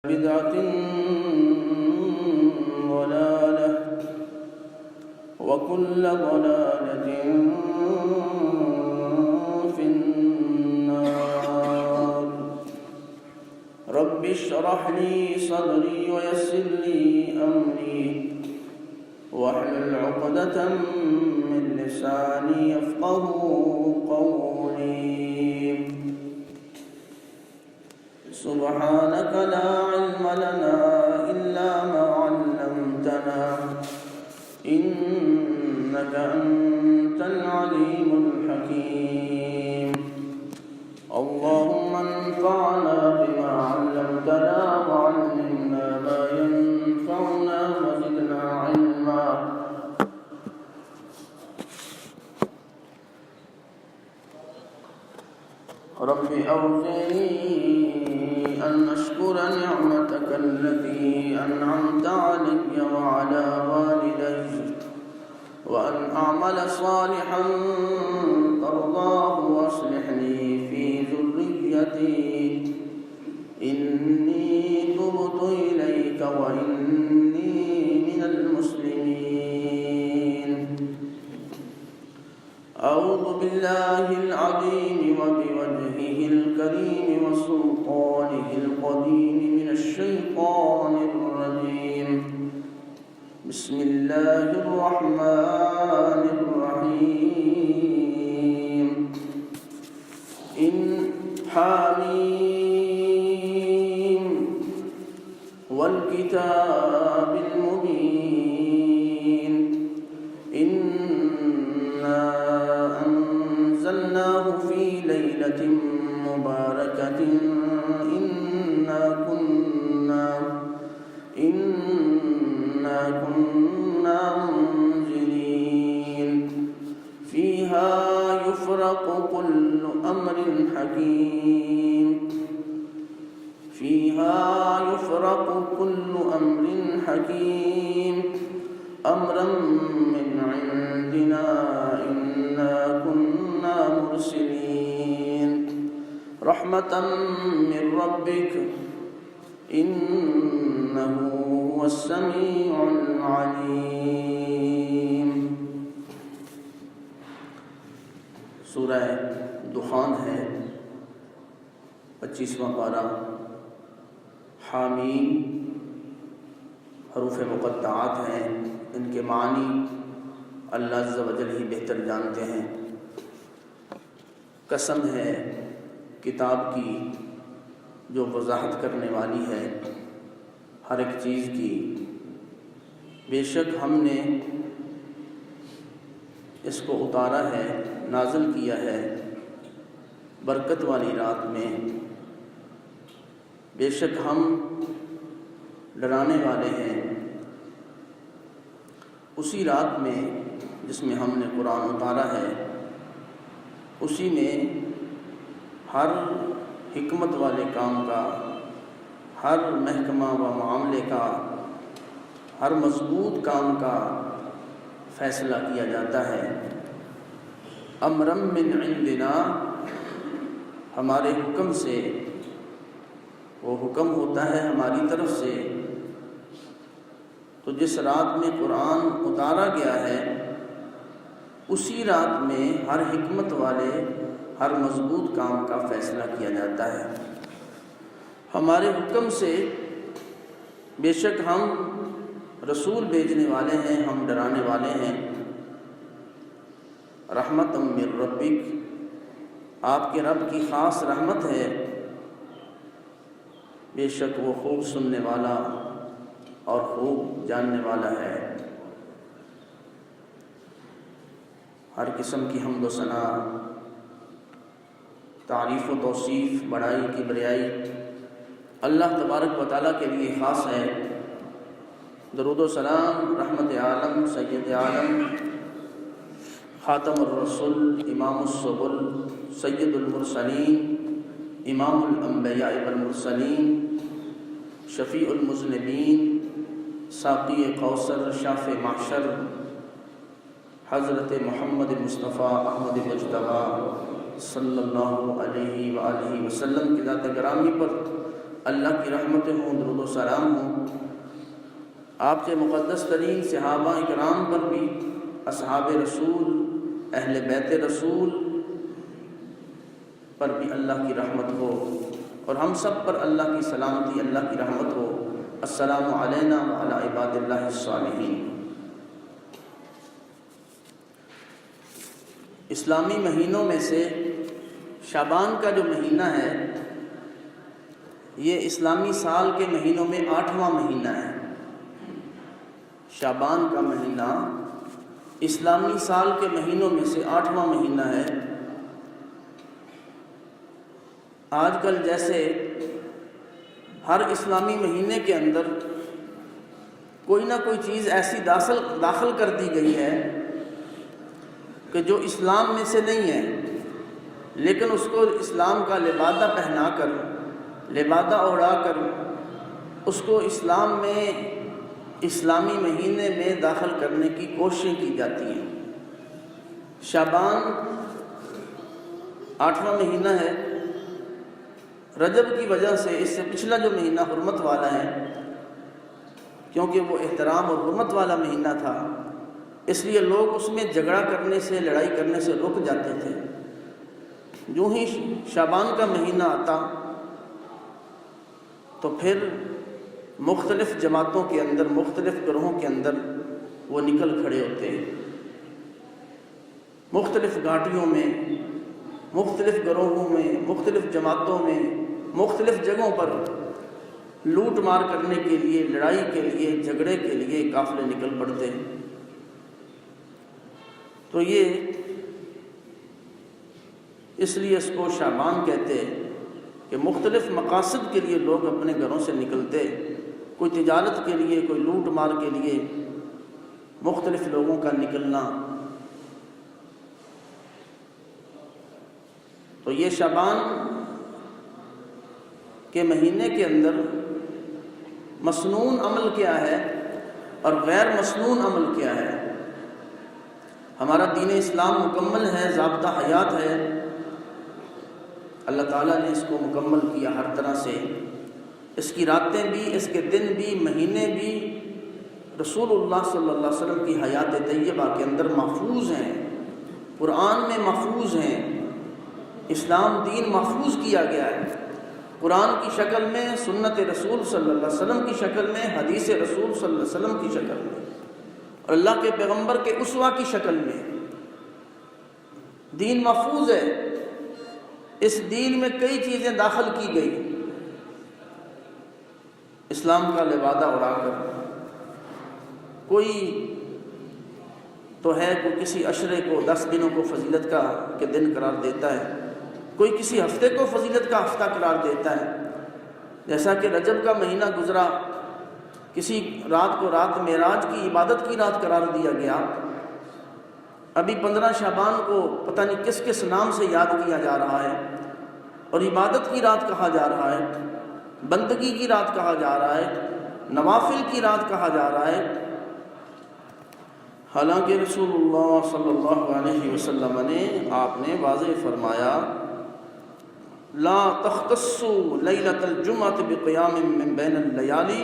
بدعة ضلالة وكل ضلالة في النار. رب اشرح لي صدري ويسر لي أمري واحلل عقدة من لساني يفقهوا قولي. سبحانك لا علم لنا إلا ما علمتنا إنك أنت العليم الحكيم. اللهم انفعنا بما علمتنا وعلمنا ما ينفعنا وزدنا علما. رب أوزعني أن أشكر نعمتك التي أنعمت علي وعلى والدي وأن أعمل صالحا ترضاه وأصلح لي في ذريتي إني تبت إليك وإني من المسلمين. أعوذ بالله العظيم وبوجهه الكريم وسلطانه القديم من الشيطان الرجيم. بسم الله الرحمن الرحيم. إن حميم والكتاب المبين إنا أنزلناه في ليلة مباركة إنا كنا منذرين فيها يفرق كل أمر حكيم. فيها يفرق كل أمر حكيم أمرا من عندنا إنا كنا مرسلين رحمة من ربك إنه هو السميع العليم. سورہ دخان ہے، 25واں پارہ. حامیم حروف مقطعات ہیں، ان کے معنی اللہ عز و جل ہی بہتر جانتے ہیں. قسم ہے کتاب کی جو وضاحت کرنے والی ہے ہر ایک چیز کی. بے شک ہم نے اس کو اتارا ہے، نازل کیا ہے برکت والی رات میں. بے شک ہم ڈرانے والے ہیں اسی رات میں جس میں ہم نے قرآن اتارا ہے. اسی میں ہر حکمت والے کام کا، ہر محکمہ و معاملے کا، ہر مضبوط کام کا فیصلہ کیا جاتا ہے. امرم من عندنا، ہمارے حکم سے، وہ حکم ہوتا ہے ہماری طرف سے. تو جس رات میں قرآن اتارا گیا ہے اسی رات میں ہر حکمت والے، ہر مضبوط کام کا فیصلہ کیا جاتا ہے ہمارے حکم سے. بے شک ہم رسول بھیجنے والے ہیں، ہم ڈرانے والے ہیں. رحمت من ربک، آپ کے رب کی خاص رحمت ہے. بے شک وہ خوب سننے والا اور خوب جاننے والا ہے. ہر قسم کی حمد و ثنا، تعریف و توصیف، بڑائی کی بریائی اللہ تبارک و تعالیٰ کے لیے خاص ہے. درود و سلام رحمت عالم، سید عالم، خاتم الرسل، امام السبل، سید المرسلین، امام الانبیاء والمرسلین، شفیع المذنبین، ساقی کوثر، شافع محشر، حضرت محمد مصطفیٰ احمد مجتبیٰ صلی اللہ علیہ وآلہ وسلم کی ذات گرامی پر اللہ کی رحمتیں ہوں، درود و سلام ہوں آپ کے مقدس ترین صحابہ اکرام پر بھی، اصحاب رسول، اہل بیت رسول پر بھی اللہ کی رحمت ہو، اور ہم سب پر اللہ کی سلامتی، اللہ کی رحمت ہو۔ السلام علینا وعلی عباد اللہ الصالحین۔ اسلامی مہینوں میں سے شعبان کا جو مہینہ ہے یہ اسلامی سال کے مہینوں میں 8واں مہینہ ہے۔ شعبان کا مہینہ اسلامی سال کے مہینوں میں سے 8واں مہینہ ہے۔ آج کل جیسے ہر اسلامی مہینے کے اندر کوئی نہ کوئی چیز ایسی داخل کر دی گئی ہے کہ جو اسلام میں سے نہیں ہے، لیکن اس کو اسلام کا لبادہ پہنا کر، لبادہ اوڑھا کر اس کو اسلام میں، اسلامی مہینے میں داخل کرنے کی کوششیں کی جاتی ہیں۔ شعبان 8واں مہینہ ہے۔ رجب کی وجہ سے اس سے پچھلا جو مہینہ حرمت والا ہے، کیونکہ وہ احترام اور حرمت والا مہینہ تھا، اس لیے لوگ اس میں جھگڑا کرنے سے، لڑائی کرنے سے رک جاتے تھے۔ جو ہی شعبان کا مہینہ آتا تو پھر مختلف جماعتوں کے اندر، مختلف گروہوں کے اندر وہ نکل کھڑے ہوتے ہیں۔ مختلف گھاٹیوں میں، مختلف گروہوں میں، مختلف جماعتوں میں، مختلف جگہوں پر لوٹ مار کرنے کے لیے، لڑائی کے لیے، جھگڑے کے لیے قافلے نکل پڑتے ہیں۔ تو یہ اس لیے اس کو شعبان کہتے ہیں کہ مختلف مقاصد کے لیے لوگ اپنے گھروں سے نکلتے، کوئی تجارت کے لیے، کوئی لوٹ مار کے لیے، مختلف لوگوں کا نکلنا۔ تو یہ شعبان کے مہینے کے اندر مسنون عمل کیا ہے اور غیر مسنون عمل کیا ہے؟ ہمارا دین اسلام مکمل ہے، ضابطہ حیات ہے، اللہ تعالیٰ نے اس کو مکمل کیا ہر طرح سے۔ اس کی راتیں بھی، اس کے دن بھی، مہینے بھی رسول اللہ صلی اللہ علیہ وسلم کی حیات طیبہ کے اندر محفوظ ہیں، قرآن میں محفوظ ہیں۔ اسلام دین محفوظ کیا گیا ہے، قرآن کی شکل میں، سنت رسول صلی اللہ علیہ وسلم کی شکل میں، حدیث رسول صلی اللہ علیہ وسلم کی شکل میں، اور اللہ کے پیغمبر کے اسوہ کی شکل میں۔ دین محفوظ ہے۔ اس دین میں کئی چیزیں داخل کی گئی اسلام کا لبادہ اڑا کر۔ کوئی تو ہے کوئی کسی عشرے کو، 10 دنوں کو فضیلت کا کے دن قرار دیتا ہے، کوئی کسی ہفتے کو فضیلت کا ہفتہ قرار دیتا ہے۔ جیسا کہ رجب کا مہینہ گزرا، کسی رات کو رات معراج کی عبادت کی رات قرار دیا گیا۔ ابھی 15 شعبان کو پتہ نہیں کس کس نام سے یاد کیا جا رہا ہے، اور عبادت کی رات کہا جا رہا ہے، بندگی کی رات کہا جا رہا ہے، نوافل کی رات کہا جا رہا ہے۔ حالانکہ رسول اللہ صلی اللہ علیہ وسلم نے آپ نے واضح فرمایا، لا تختصوا لیلۃ الجمعۃ بقیام من بین اللیالی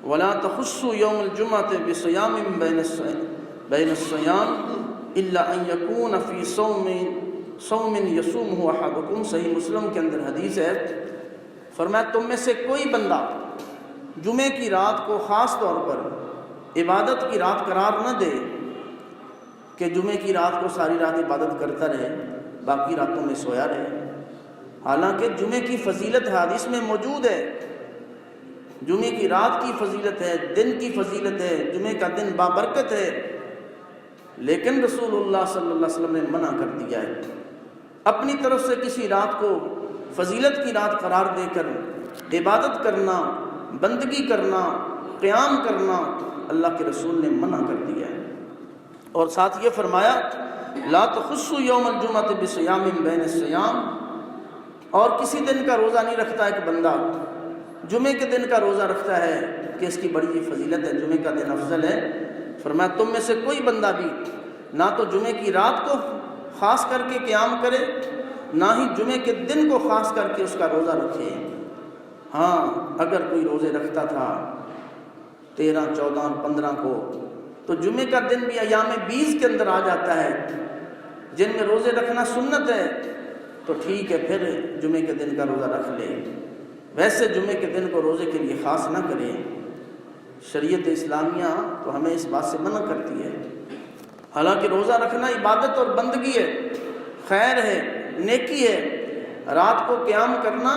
ولا تخصوا یوم الجمعۃ بصیام بین الصیام الا ان یکون فی صوم یصومہ احدکم۔ صحیح مسلم کے اندر حدیث ہے، فرمایا تم میں سے کوئی بندہ جمعے کی رات کو خاص طور پر عبادت کی رات قرار نہ دے کہ جمعے کی رات کو ساری رات عبادت کرتا رہے، باقی راتوں میں سویا رہے۔ حالانکہ جمعے کی فضیلت حدیث میں موجود ہے، جمعے کی رات کی فضیلت ہے، دن کی فضیلت ہے، جمعے کا دن بابرکت ہے، لیکن رسول اللہ صلی اللہ علیہ وسلم نے منع کر دیا ہے۔ اپنی طرف سے کسی رات کو فضیلت کی رات قرار دے کر عبادت کرنا، بندگی کرنا، قیام کرنا، اللہ کے رسول نے منع کر دیا ہے۔ اور ساتھ یہ فرمایا، لا تخصوا یوم الجمعۃ بصیام بین الصیام، اور کسی دن کا روزہ نہیں رکھتا ایک بندہ، جمعے کے دن کا روزہ رکھتا ہے کہ اس کی بڑی فضیلت ہے، جمعے کا دن افضل ہے۔ فرمایا تم میں سے کوئی بندہ بھی نہ تو جمعے کی رات کو خاص کر کے قیام کرے، نہ ہی جمعے کے دن کو خاص کر کے اس کا روزہ رکھے۔ ہاں اگر کوئی روزے رکھتا تھا 13, 14 اور 15 کو، تو جمعے کا دن بھی ایام 20 کے اندر آ جاتا ہے جن میں روزے رکھنا سنت ہے، تو ٹھیک ہے، پھر جمعے کے دن کا روزہ رکھ لے، ویسے جمعے کے دن کو روزے کے لیے خاص نہ کرے۔ شریعت اسلامیہ تو ہمیں اس بات سے منع کرتی ہے، حالانکہ روزہ رکھنا عبادت اور بندگی ہے، خیر ہے، نیکی ہے، رات کو قیام کرنا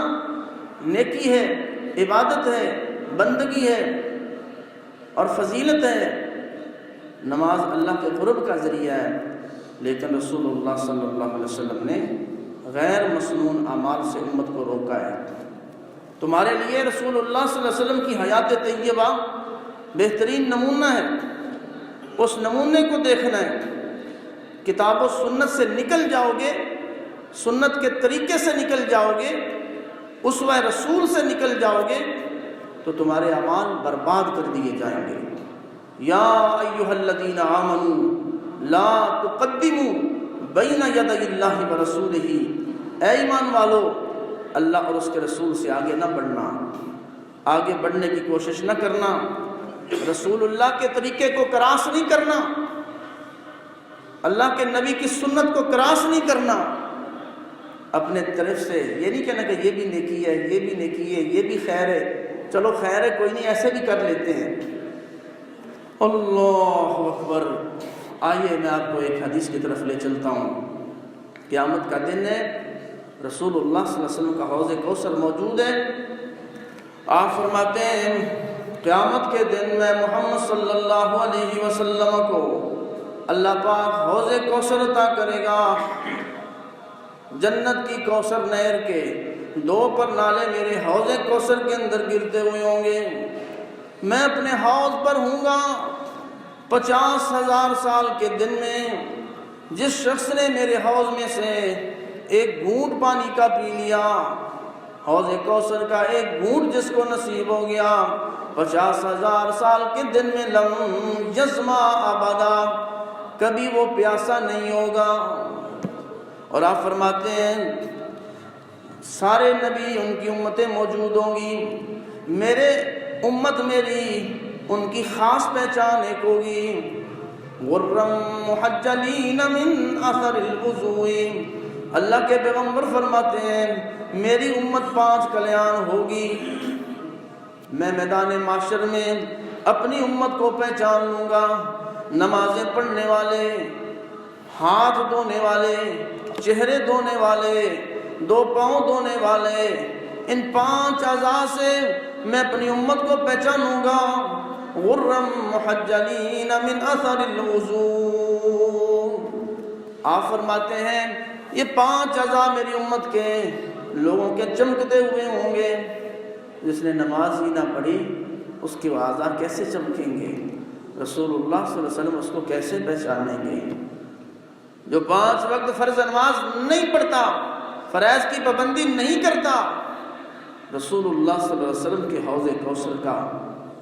نیکی ہے، عبادت ہے، بندگی ہے اور فضیلت ہے، نماز اللہ کے قرب کا ذریعہ ہے، لیکن رسول اللہ صلی اللہ علیہ وسلم نے غیر مسنون اعمال سے امت کو روکا ہے۔ تمہارے لیے رسول اللہ صلی اللہ علیہ وسلم کی حیات طیبہ بہترین نمونہ ہے، اس نمونے کو دیکھنا ہے۔ کتاب و سنت سے نکل جاؤ گے، سنت کے طریقے سے نکل جاؤ گے، اسوہ رسول سے نکل جاؤ گے، تو تمہارے اعمال برباد کر دیے جائیں گے۔ یا ایھا الذین آمنوا لا تقدموا بین یدی اللہ ورسولہ، اے ایمان والو، اللہ اور اس کے رسول سے آگے نہ بڑھنا، آگے بڑھنے کی کوشش نہ کرنا، رسول اللہ کے طریقے کو کراس نہیں کرنا، اللہ کے نبی کی سنت کو کراس نہیں کرنا، اپنے طرف سے یہ نہیں کہنا کہ یہ بھی نیکی ہے، یہ بھی نیکی ہے، یہ بھی خیر ہے، چلو خیر ہے کوئی نہیں، ایسے بھی کر لیتے ہیں۔ اللہ اکبر۔ آئیے میں آپ کو ایک حدیث کی طرف لے چلتا ہوں۔ قیامت کا دن ہے، رسول اللہ صلی اللہ علیہ وسلم کا حوض کوثر موجود ہے۔ آپ فرماتے ہیں قیامت کے دن میں محمد صلی اللہ علیہ وسلم کو اللہ پاک حوض کوثر عطا کرے گا، جنت کی کوثر نہر کے 2 پر نالے میرے حوض کوثر کے اندر گرتے ہوئے ہوں گے، میں اپنے حوض پر ہوں گا۔ 50,000 سال کے دن میں جس شخص نے میرے حوض میں سے ایک گھونٹ پانی کا پی لیا، حوض کوثر کا ایک گھونٹ جس کو نصیب ہو گیا، 50,000 سال کے دن میں لم یظما ابدا، کبھی وہ پیاسا نہیں ہوگا۔ اور آپ فرماتے ہیں سارے نبی ان کی امتیں موجود ہوں گی، میرے امت میری ان کی خاص پہچان ایک ہوگی، غرم محجلین من اثر الوضوء، اللہ کے پیغمبر فرماتے ہیں میری امت 5 کلیان ہوگی، میں میدان معاشر میں اپنی امت کو پہچان لوں گا، نمازیں پڑھنے والے، ہاتھ دھونے والے، چہرے دھونے والے، 2 پاؤں دھونے والے، ان 5 اعضاء سے میں اپنی امت کو پہچانوں گا۔ غرم محجلین من اثر الوضوء، آپ فرماتے ہیں یہ 5 اعضاء میری امت کے لوگوں کے چمکتے ہوئے ہوں گے۔ جس نے نماز ہی نہ پڑھی اس کے اعضاء کیسے چمکیں گے؟ رسول اللہ صلی اللہ علیہ وسلم اس کو کیسے پہچانیں گے؟ جو 5 وقت فرض نماز نہیں پڑھتا، فرائض کی پابندی نہیں کرتا، رسول اللہ صلی اللہ علیہ وسلم کے حوض کوثر کا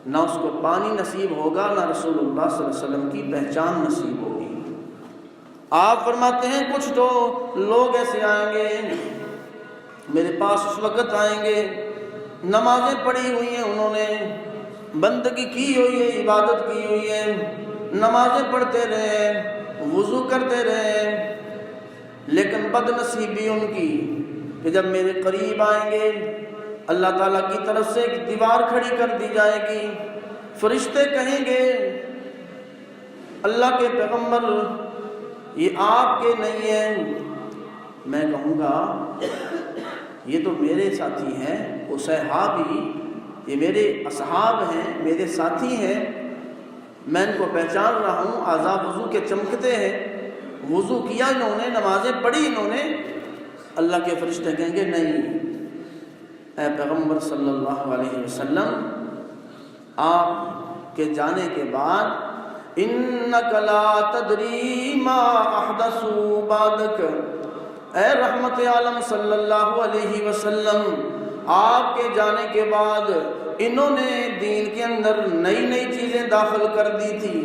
نہ اس کو پانی نصیب ہوگا، نہ رسول اللہ صلی اللہ علیہ وسلم کی پہچان نصیب ہوگی۔ آپ فرماتے ہیں کچھ تو لوگ ایسے آئیں گے میرے پاس، اس وقت آئیں گے نمازیں پڑھی ہوئی ہیں، انہوں نے بندگی کی ہوئی ہے، عبادت کی ہوئی ہے، نمازیں پڑھتے رہے، وضو کرتے رہے، لیکن بد نصیبی ان کی کہ جب میرے قریب آئیں گے اللہ تعالیٰ کی طرف سے ایک دیوار کھڑی کر دی جائے گی، فرشتے کہیں گے اللہ کے پیغمبر یہ آپ کے نہیں ہیں، میں کہوں گا یہ تو میرے ساتھی ہیں، وہ صحابی، یہ میرے اصحاب ہیں، میرے ساتھی ہیں، میں ان کو پہچان رہا ہوں، اعضاء وضو کے چمکتے ہیں، وضو کیا انہوں نے، نمازیں پڑھی انہوں نے۔ اللہ کے فرشتے کہیں گے نہیں اے پیغمبر صلی اللہ علیہ وسلم، آپ کے جانے کے بعد انک لا تدری ما احدثوا بعدک، اے رحمت عالم صلی اللہ علیہ وسلم، آپ کے جانے کے بعد انہوں نے دین کے اندر نئی نئی چیزیں داخل کر دی تھی،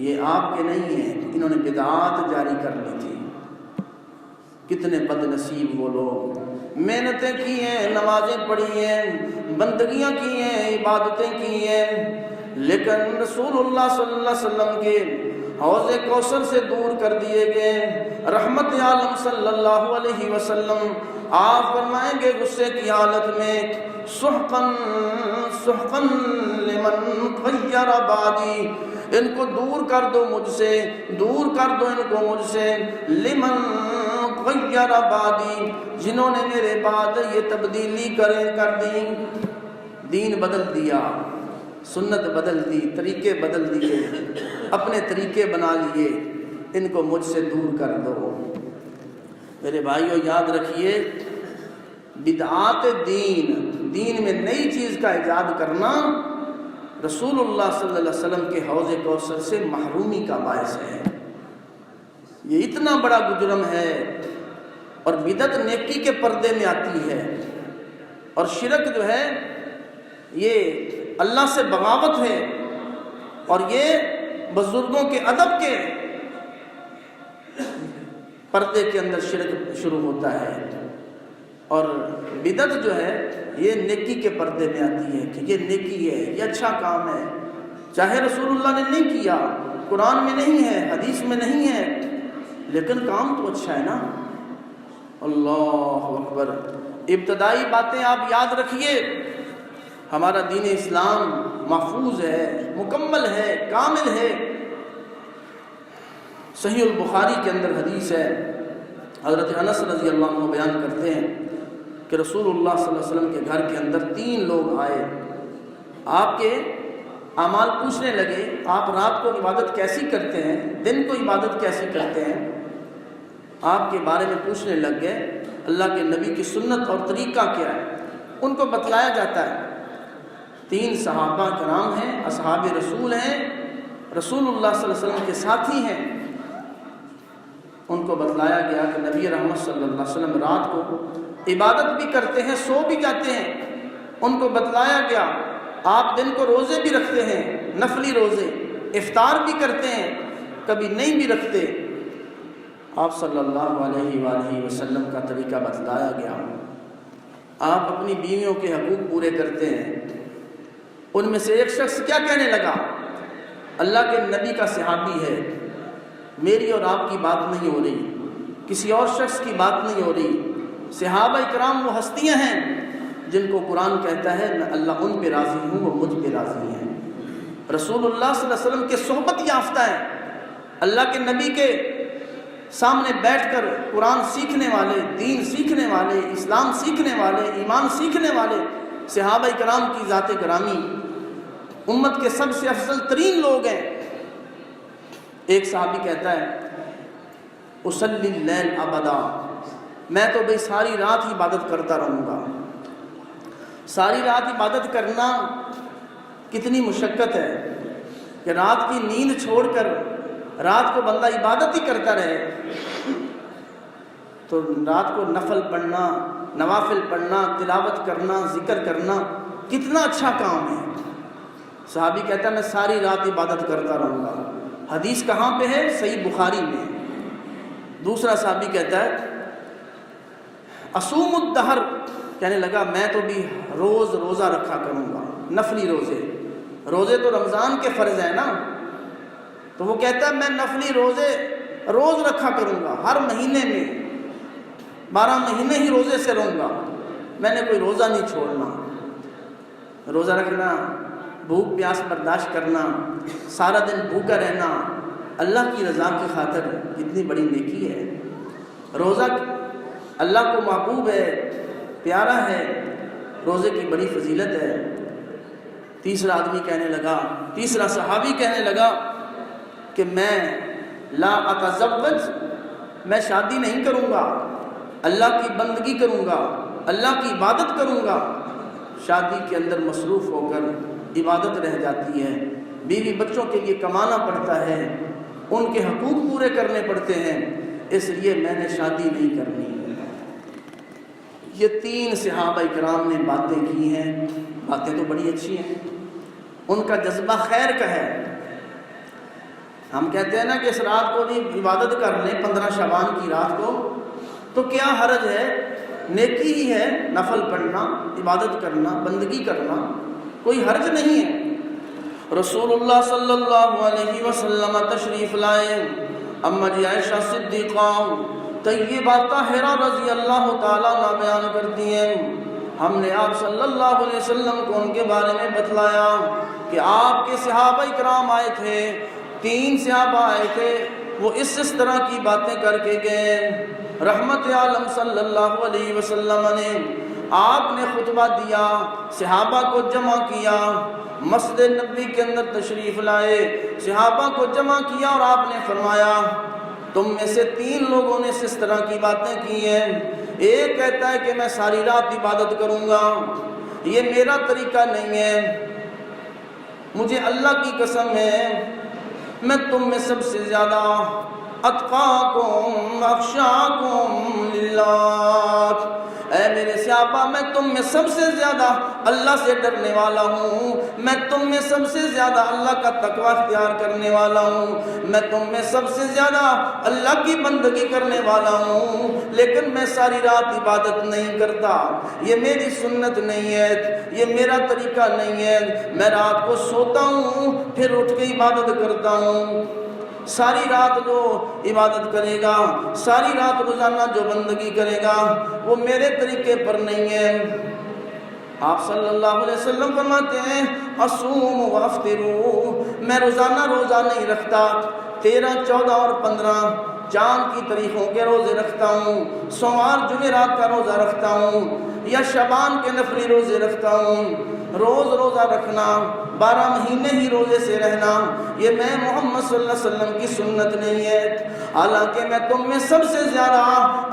یہ آپ کے نہیں ہیں، انہوں نے بدعات جاری کر لی تھی۔ کتنے بد نصیب وہ لوگ محنتیں کی ہیں، نمازیں پڑھی ہیں، بندگیاں کی ہیں، عبادتیں کی ہیں، لیکن رسول اللہ صلی اللہ علیہ وسلم کے حوض کوثر سے دور کر دیے گئے۔ رحمت عالم صلی اللہ علیہ وسلم آپ فرمائیں گے غصے کی حالت میں، سحقاً سحقاً لمن غیر بعدی، ان کو دور کر دو مجھ سے، دور کر دو ان کو مجھ سے، لمن غیر بعدی، جنہوں نے میرے بعد یہ تبدیلی کر دی، دین بدل دیا، سنت بدل دی، طریقے بدل دیے، اپنے طریقے بنا لیے، ان کو مجھ سے دور کر دو۔ میرے بھائیوں یاد رکھیے، بدعات دین میں نئی چیز کا ایجاد کرنا رسول اللہ صلی اللہ علیہ وسلم کے حوض کوثر سے محرومی کا باعث ہے۔ یہ اتنا بڑا جرم ہے، اور بدعت نیکی کے پردے میں آتی ہے، اور شرک جو ہے یہ اللہ سے بغاوت ہے، اور یہ بزرگوں کے ادب کے پردے کے اندر شرک شروع ہوتا ہے، اور بدعت جو ہے یہ نیکی کے پردے میں آتی ہے کہ یہ نیکی ہے، یہ اچھا کام ہے، چاہے رسول اللہ نے نہیں کیا، قرآن میں نہیں ہے، حدیث میں نہیں ہے، لیکن کام تو اچھا ہے نا۔ اللہ اکبر۔ ابتدائی باتیں آپ یاد رکھیے، ہمارا دین اسلام محفوظ ہے، مکمل ہے، کامل ہے۔ صحیح البخاری کے اندر حدیث ہے، حضرت انس رضی اللہ عنہ بیان کرتے ہیں کہ رسول اللہ صلی اللہ علیہ وسلم کے گھر کے اندر 3 لوگ آئے، آپ کے اعمال پوچھنے لگے، آپ رات کو عبادت کیسی کرتے ہیں، دن کو عبادت کیسی کرتے ہیں، آپ کے بارے میں پوچھنے لگ گئے، اللہ کے نبی کی سنت اور طریقہ کیا ہے ان کو بتلایا جاتا ہے۔ 3 صحابہ کرام ہیں، اصحاب رسول ہیں، رسول اللہ صلی اللہ علیہ وسلم کے ساتھی ہیں، ان کو بتلایا گیا کہ نبی رحمت صلی اللہ علیہ وسلم رات کو عبادت بھی کرتے ہیں، سو بھی جاتے ہیں۔ ان کو بتلایا گیا آپ دن کو روزے بھی رکھتے ہیں، نفلی روزے، افطار بھی کرتے ہیں، کبھی نہیں بھی رکھتے۔ آپ صلی اللہ علیہ وآلہ وسلم کا طریقہ بتلایا گیا۔ آپ اپنی بیویوں کے حقوق پورے کرتے ہیں۔ ان میں سے ایک شخص کیا کہنے لگا، اللہ کے نبی کا صحابی ہے، میری اور آپ کی بات نہیں ہو رہی، کسی اور شخص کی بات نہیں ہو رہی، صحابہ اکرام وہ ہستیاں ہیں جن کو قرآن کہتا ہے میں اللہ ان پہ راضی ہوں، وہ مجھ پہ راضی ہیں۔ رسول اللہ صلی اللہ علیہ وسلم کے صحبت یافتہ ہیں، اللہ کے نبی کے سامنے بیٹھ کر قرآن سیکھنے والے، دین سیکھنے والے، اسلام سیکھنے والے، ایمان سیکھنے والے صحابہ کرام کی ذات گرامی امت کے سب سے افضل ترین لوگ ہیں۔ ایک صحابی کہتا ہے اصلی اللیل ابدا، میں تو بھئی ساری رات عبادت کرتا رہوں گا۔ ساری رات عبادت کرنا کتنی مشقت ہے کہ رات کی نیند چھوڑ کر رات کو بندہ عبادت ہی کرتا رہے، تو رات کو نفل پڑھنا، نوافل پڑھنا، تلاوت کرنا، ذکر کرنا کتنا اچھا کام ہے۔ صحابی کہتا ہے میں ساری رات عبادت کرتا رہوں گا۔ حدیث کہاں پہ ہے؟ صحیح بخاری میں۔ دوسرا صحابی کہتا ہے اصوم الدہر، کہنے لگا میں تو بھی روز روزہ رکھا کروں گا، نفلی روزے، روزے تو رمضان کے فرض ہیں نا، تو وہ کہتا ہے میں نفلی روزے روز رکھا کروں گا، ہر مہینے میں 12 مہینے ہی روزے سے رہوں گا، میں نے کوئی روزہ نہیں چھوڑنا۔ روزہ رکھنا، بھوک پیاس برداشت کرنا، سارا دن بھوکا رہنا اللہ کی رضا کی خاطر کتنی بڑی نیکی ہے۔ روزہ اللہ کو محبوب ہے، پیارا ہے، روزے کی بڑی فضیلت ہے۔ تیسرا آدمی کہنے لگا، تیسرا صحابی کہنے لگا کہ میں لا اتزوج، میں شادی نہیں کروں گا، اللہ کی بندگی کروں گا، اللہ کی عبادت کروں گا۔ شادی کے اندر مصروف ہو کر عبادت رہ جاتی ہے، بیوی بچوں کے لیے کمانا پڑتا ہے، ان کے حقوق پورے کرنے پڑتے ہیں، اس لیے میں نے شادی نہیں کرنی۔ یہ 3 صحابہ اکرام نے باتیں کی ہیں، باتیں تو بڑی اچھی ہیں، ان کا جذبہ خیر کا ہے۔ ہم کہتے ہیں نا کہ اس رات کو بھی عبادت کر لیں 15 شعبان کی رات کو، تو کیا حرج ہے نیکی ہی ہے نفل پڑھنا، عبادت کرنا، بندگی کرنا، کوئی حرج نہیں ہے۔ رسول اللہ صلی اللہ علیہ وسلم تشریف لائے، اما جی عائشہ صدیقہ طیبہ طاہرہ رضی اللہ تعالیٰ عنہ بیان کرتی ہیں، ہم نے آپ صلی اللہ علیہ وسلم کو ان کے بارے میں بتلایا کہ آپ کے صحابہ اکرام آئے تھے، 3 صحابہ آئے تھے، وہ اس طرح کی باتیں کر کے گئے۔ رحمت عالم صلی اللہ علیہ وسلم نے آپ نے خطبہ دیا، صحابہ کو جمع کیا، مسجد نبوی کے اندر تشریف لائے، صحابہ کو جمع کیا اور آپ نے فرمایا تم میں سے 3 لوگوں نے اس طرح کی باتیں کی ہیں۔ ایک کہتا ہے کہ میں ساری رات عبادت کروں گا، یہ میرا طریقہ نہیں ہے، مجھے اللہ کی قسم ہے میں تم میں سب سے زیادہ اتقاکم اخشاکم للہ، اے میرے صحابہ میں تم میں سب سے زیادہ اللہ سے ڈرنے والا ہوں، میں تم میں سب سے زیادہ اللہ کا تقوی اختیار کرنے والا ہوں، میں تم میں سب سے زیادہ اللہ کی بندگی کرنے والا ہوں، لیکن میں ساری رات عبادت نہیں کرتا، یہ میری سنت نہیں ہے، یہ میرا طریقہ نہیں ہے، میں رات کو سوتا ہوں پھر اٹھ کے عبادت کرتا ہوں۔ ساری رات جو عبادت کرے گا، ساری رات روزانہ جو بندگی کرے گا، وہ میرے طریقے پر نہیں ہے۔ آپ صلی اللہ علیہ وسلم فرماتے ہیں اصوم و افطروا، میں روزانہ روزہ نہیں رکھتا، 13، 14 اور 15 چاند کی تاریخوں کے روزے رکھتا ہوں، سوموار جمعرات کا روزہ رکھتا ہوں، یا شعبان کے نفلی روزے رکھتا ہوں۔ روز روزہ رکھنا، 12 مہینے ہی روزے سے رہنا، یہ میں محمد صلی اللہ علیہ وسلم کی سنت نہیں ہے۔ حالانکہ میں تم میں سب سے زیادہ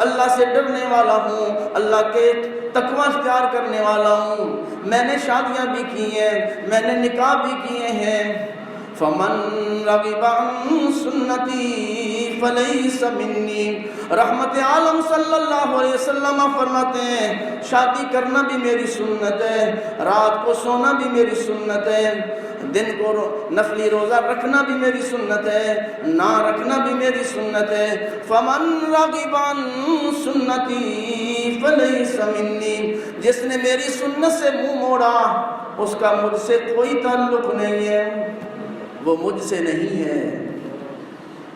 اللہ سے ڈرنے والا ہوں، اللہ کے تقوی اختیار کرنے والا ہوں، میں نے شادیاں بھی کی ہیں، میں نے نکاح بھی کیے ہیں۔ فمن رغب عن سنتی فلیس منی، رحمت عالم صلی اللہ علیہ وسلم فرماتے ہیں شادی کرنا بھی میری سنت ہے، رات کو سونا بھی میری سنت ہے، دن کو نفلی روزہ رکھنا بھی میری سنت ہے، نہ رکھنا بھی میری سنت ہے۔ فمن رغب عن سنتی فلیس منی، جس نے میری سنت سے منہ موڑا اس کا مجھ سے کوئی تعلق نہیں ہے، وہ مجھ سے نہیں ہے۔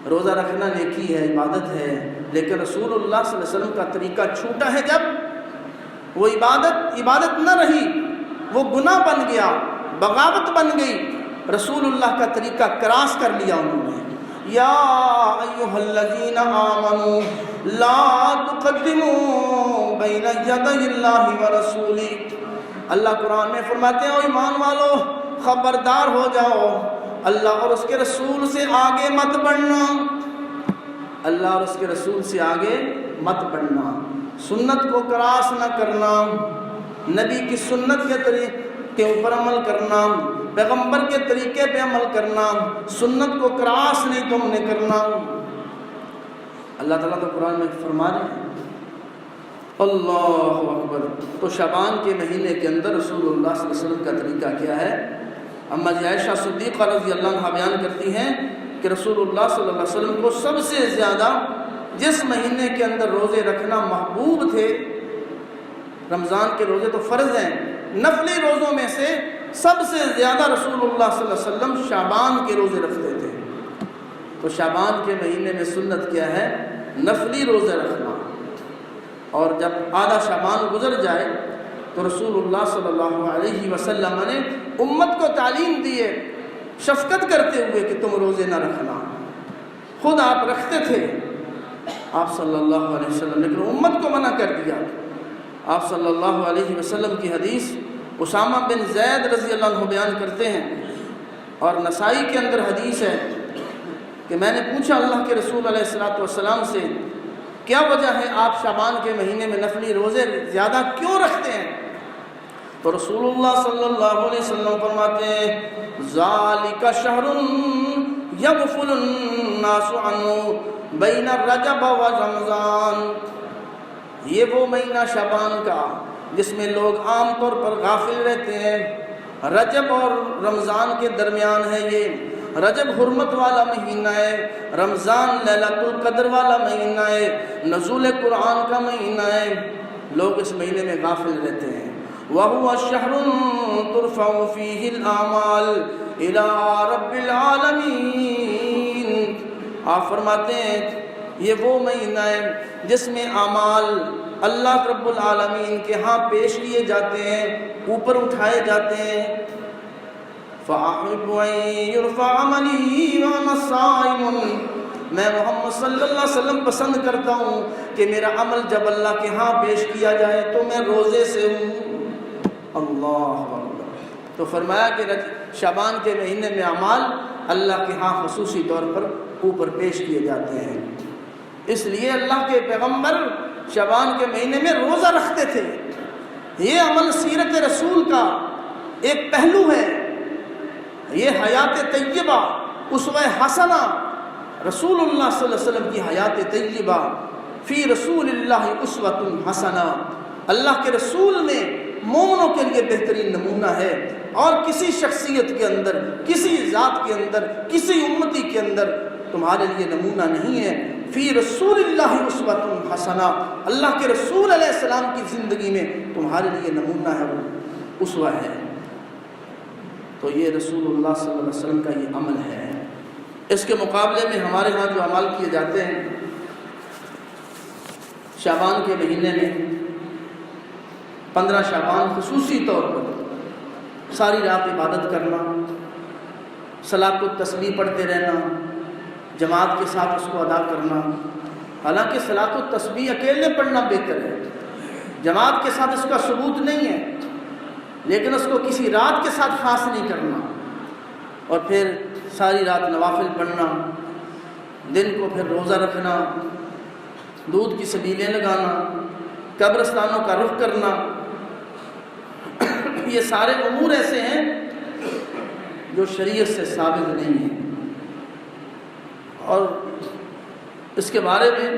روزہ رکھنا نیکی ہے، عبادت ہے، لیکن رسول اللہ صلی اللہ علیہ وسلم کا طریقہ چھوٹا ہے، جب وہ عبادت نہ رہی، وہ گناہ بن گیا، بغاوت بن گئی، رسول اللہ کا طریقہ کراس کر لیا انہوں نے۔ یا ایھا الذین آمنوا لا تقدموا بین یدی اللہ ورسولہ، اللہ قرآن میں فرماتے ہیں او ایمان والو خبردار ہو جاؤ، اللہ اور اس کے رسول سے آگے مت بڑھنا، اللہ اور اس کے رسول سے آگے مت بڑھنا، سنت کو کراس نہ کرنا، نبی کی سنت کے طریقے کے اوپر عمل کرنا، پیغمبر کے طریقے پہ عمل کرنا، سنت کو کراس نہیں تم نے کرنا۔ اللہ تعالیٰ تو قرآن میں فرما رہے ہیں اللہ اکبر۔ تو شعبان کے مہینے کے اندر رسول اللہ صلی اللہ علیہ وسلم کا طریقہ کیا ہے؟ اما جی عائشہ صدیقہ رضی اللہ عنہ بیان کرتی ہیں کہ رسول اللہ صلی اللہ علیہ وسلم کو سب سے زیادہ جس مہینے کے اندر روزے رکھنا محبوب تھے، رمضان کے روزے تو فرض ہیں، نفلی روزوں میں سے سب سے زیادہ رسول اللہ صلی اللہ علیہ وسلم شعبان کے روزے رکھتے تھے۔ تو شعبان کے مہینے میں سنت کیا ہے؟ نفلی روزے رکھنا، اور جب آدھا شعبان گزر جائے تو رسول اللہ صلی اللہ علیہ وسلم نے امت کو تعلیم دی ہے، شفقت کرتے ہوئے کہ تم روزے نہ رکھنا، خود آپ رکھتے تھے آپ صلی اللہ علیہ وسلم، لیکن امت کو منع کر دیا۔ آپ صلی اللہ علیہ وسلم کی حدیث اسامہ بن زید رضی اللہ عنہ بیان کرتے ہیں، اور نسائی کے اندر حدیث ہے کہ میں نے پوچھا اللہ کے رسول علیہ الصلوۃ والسلام سے کیا وجہ ہے آپ شعبان کے مہینے میں نفلی روزے زیادہ کیوں رکھتے ہیں؟ تو رسول اللہ صلی اللہ علیہ وسلم فرماتے ہیں ذالک شہر یغفل الناس عنہ بین رجب و رمضان، یہ وہ مہینہ شعبان کا جس میں لوگ عام طور پر غافل رہتے ہیں، رجب اور رمضان کے درمیان ہے یہ، رجب حرمت والا مہینہ ہے، رمضان لیلۃ القدر والا مہینہ ہے، نزول قرآن کا مہینہ ہے، لوگ اس مہینے میں غافل رہتے ہیں۔ وَهُوَ شَهْرٌ تُرْفَعُ فِيهِ الْأَعْمَالُ إِلَىٰ رَبِّ الْعَالَمِينَ۔ آپ فرماتے ہیں یہ وہ مہینہ ہے جس میں اعمال اللہ رب العالمین کے ہاں پیش کیے جاتے ہیں، اوپر اٹھائے جاتے ہیں۔ فَأَحِبُّ أَن يُرْفَعَ عَمَلِي وَأَنَا صَائِمٌ، میں محمد صلی اللہ علیہ وسلم پسند کرتا ہوں کہ میرا عمل جب اللہ کے ہاں پیش کیا جائے تو میں روزے سے ہوں۔ اللہ اکبر۔ تو فرمایا کہ شعبان کے مہینے میں اعمال اللہ کے ہاں خصوصی طور پر اوپر پیش کیے جاتے ہیں۔ اس لیے اللہ کے پیغمبر شعبان کے مہینے میں روزہ رکھتے تھے۔ یہ عمل سیرت رسول کا ایک پہلو ہے، یہ حیات طیبہ، اسوہ حسنہ، رسول اللہ صلی اللہ علیہ وسلم کی حیات طیبہ، فی رسول اللہ اسوۃ حسنہ، اللہ کے رسول میں مومنوں کے لیے بہترین نمونہ ہے، اور کسی شخصیت کے اندر، کسی ذات کے اندر، کسی امتی کے اندر تمہارے لیے نمونہ نہیں ہے۔ فی رسول اللہ اسوۃ حسنہ، اللہ کے رسول علیہ السلام کی زندگی میں تمہارے لیے نمونہ ہے، وہ اسوہ ہے۔ تو یہ رسول اللہ صلی اللہ علیہ وسلم کا یہ عمل ہے۔ اس کے مقابلے میں ہمارے ہاں جو اعمال کیے جاتے ہیں شعبان کے مہینے میں، 15 شعبان خصوصی طور پر ساری رات عبادت کرنا، صلاۃ التسبیح پڑھتے رہنا، جماعت کے ساتھ اس کو ادا کرنا۔ حالانکہ صلاۃ التسبیح اکیلے پڑھنا بہتر ہے، جماعت کے ساتھ اس کا ثبوت نہیں ہے، لیکن اس کو کسی رات کے ساتھ خاص نہیں کرنا، اور پھر ساری رات نوافل پڑھنا، دن کو پھر روزہ رکھنا، دودھ کی سبیلیں لگانا، قبرستانوں کا رخ کرنا، یہ سارے امور ایسے ہیں جو شریعت سے ثابت نہیں ہیں، اور اس کے بارے میں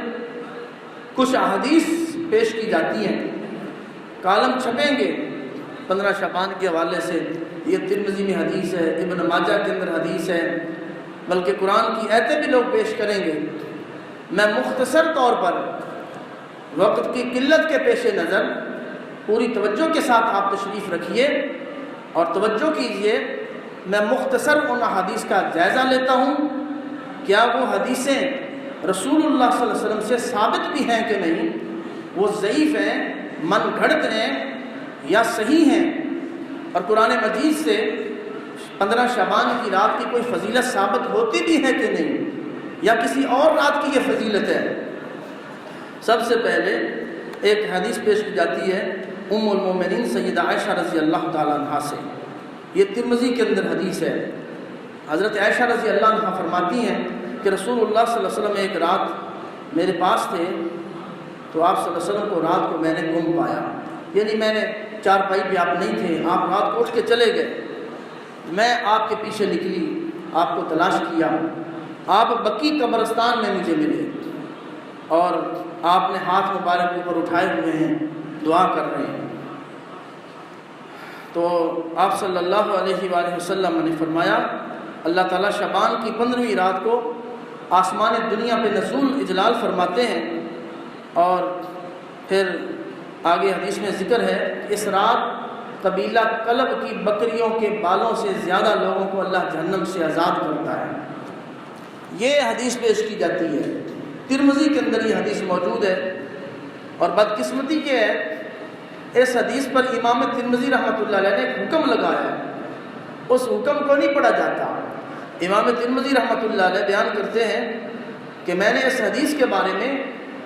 کچھ احادیث پیش کی جاتی ہیں۔ کالم چھپیں گے 15 شعبان کے حوالے سے، یہ ترمذی میں حدیث ہے، ابن ماجہ کے اندر حدیث ہے، بلکہ قرآن کی آیتیں بھی لوگ پیش کریں گے۔ میں مختصر طور پر وقت کی قلت کے پیش نظر پوری توجہ کے ساتھ آپ تشریف رکھیے اور توجہ کیجئے، میں مختصر ان حدیث کا جائزہ لیتا ہوں، کیا وہ حدیثیں رسول اللہ صلی اللہ علیہ وسلم سے ثابت بھی ہیں کہ نہیں، وہ ضعیف ہیں، من گھڑت ہیں یا صحیح ہیں، اور قرآن مجید سے 15 شعبان کی رات کی کوئی فضیلت ثابت ہوتی بھی ہے کہ نہیں، یا کسی اور رات کی یہ فضیلت ہے۔ سب سے پہلے ایک حدیث پیش کی جاتی ہے ام المومنین سیدہ عائشہ رضی اللہ تعالیٰ عنہ سے، یہ ترمذی کے اندر حدیث ہے۔ حضرت عائشہ رضی اللہ عنہ فرماتی ہیں کہ رسول اللہ صلی اللہ علیہ وسلم ایک رات میرے پاس تھے، تو آپ صلی اللہ علیہ وسلم کو رات کو میں نے گم پایا، یعنی میں نے چارپائی پہ آپ نہیں تھے، آپ رات کو اٹھ کے چلے گئے، میں آپ کے پیچھے نکلی، آپ کو تلاش کیا، آپ بقی قبرستان میں مجھے ملے، اور آپ نے ہاتھ مبارک اوپر اٹھائے ہوئے ہیں، دعا کر رہے ہیں۔ تو آپ صلی اللہ علیہ وآلہ وسلم نے فرمایا اللہ تعالیٰ شعبان کی 15ویں رات کو آسمان دنیا پہ نزول اجلال فرماتے ہیں، اور پھر آگے حدیث میں ذکر ہے کہ اس رات قبیلہ کلب کی بکریوں کے بالوں سے زیادہ لوگوں کو اللہ جہنم سے آزاد کرتا ہے۔ یہ حدیث پیش کی جاتی ہے، ترمذی کے اندر یہ حدیث موجود ہے، اور بدقسمتی یہ ہے اس حدیث پر امام ترمذی رحمۃ اللہ علیہ نے ایک حکم لگایا ہے، اس حکم کو نہیں پڑھا جاتا۔ امام ترمذی رحمۃ اللہ علیہ بیان کرتے ہیں کہ میں نے اس حدیث کے بارے میں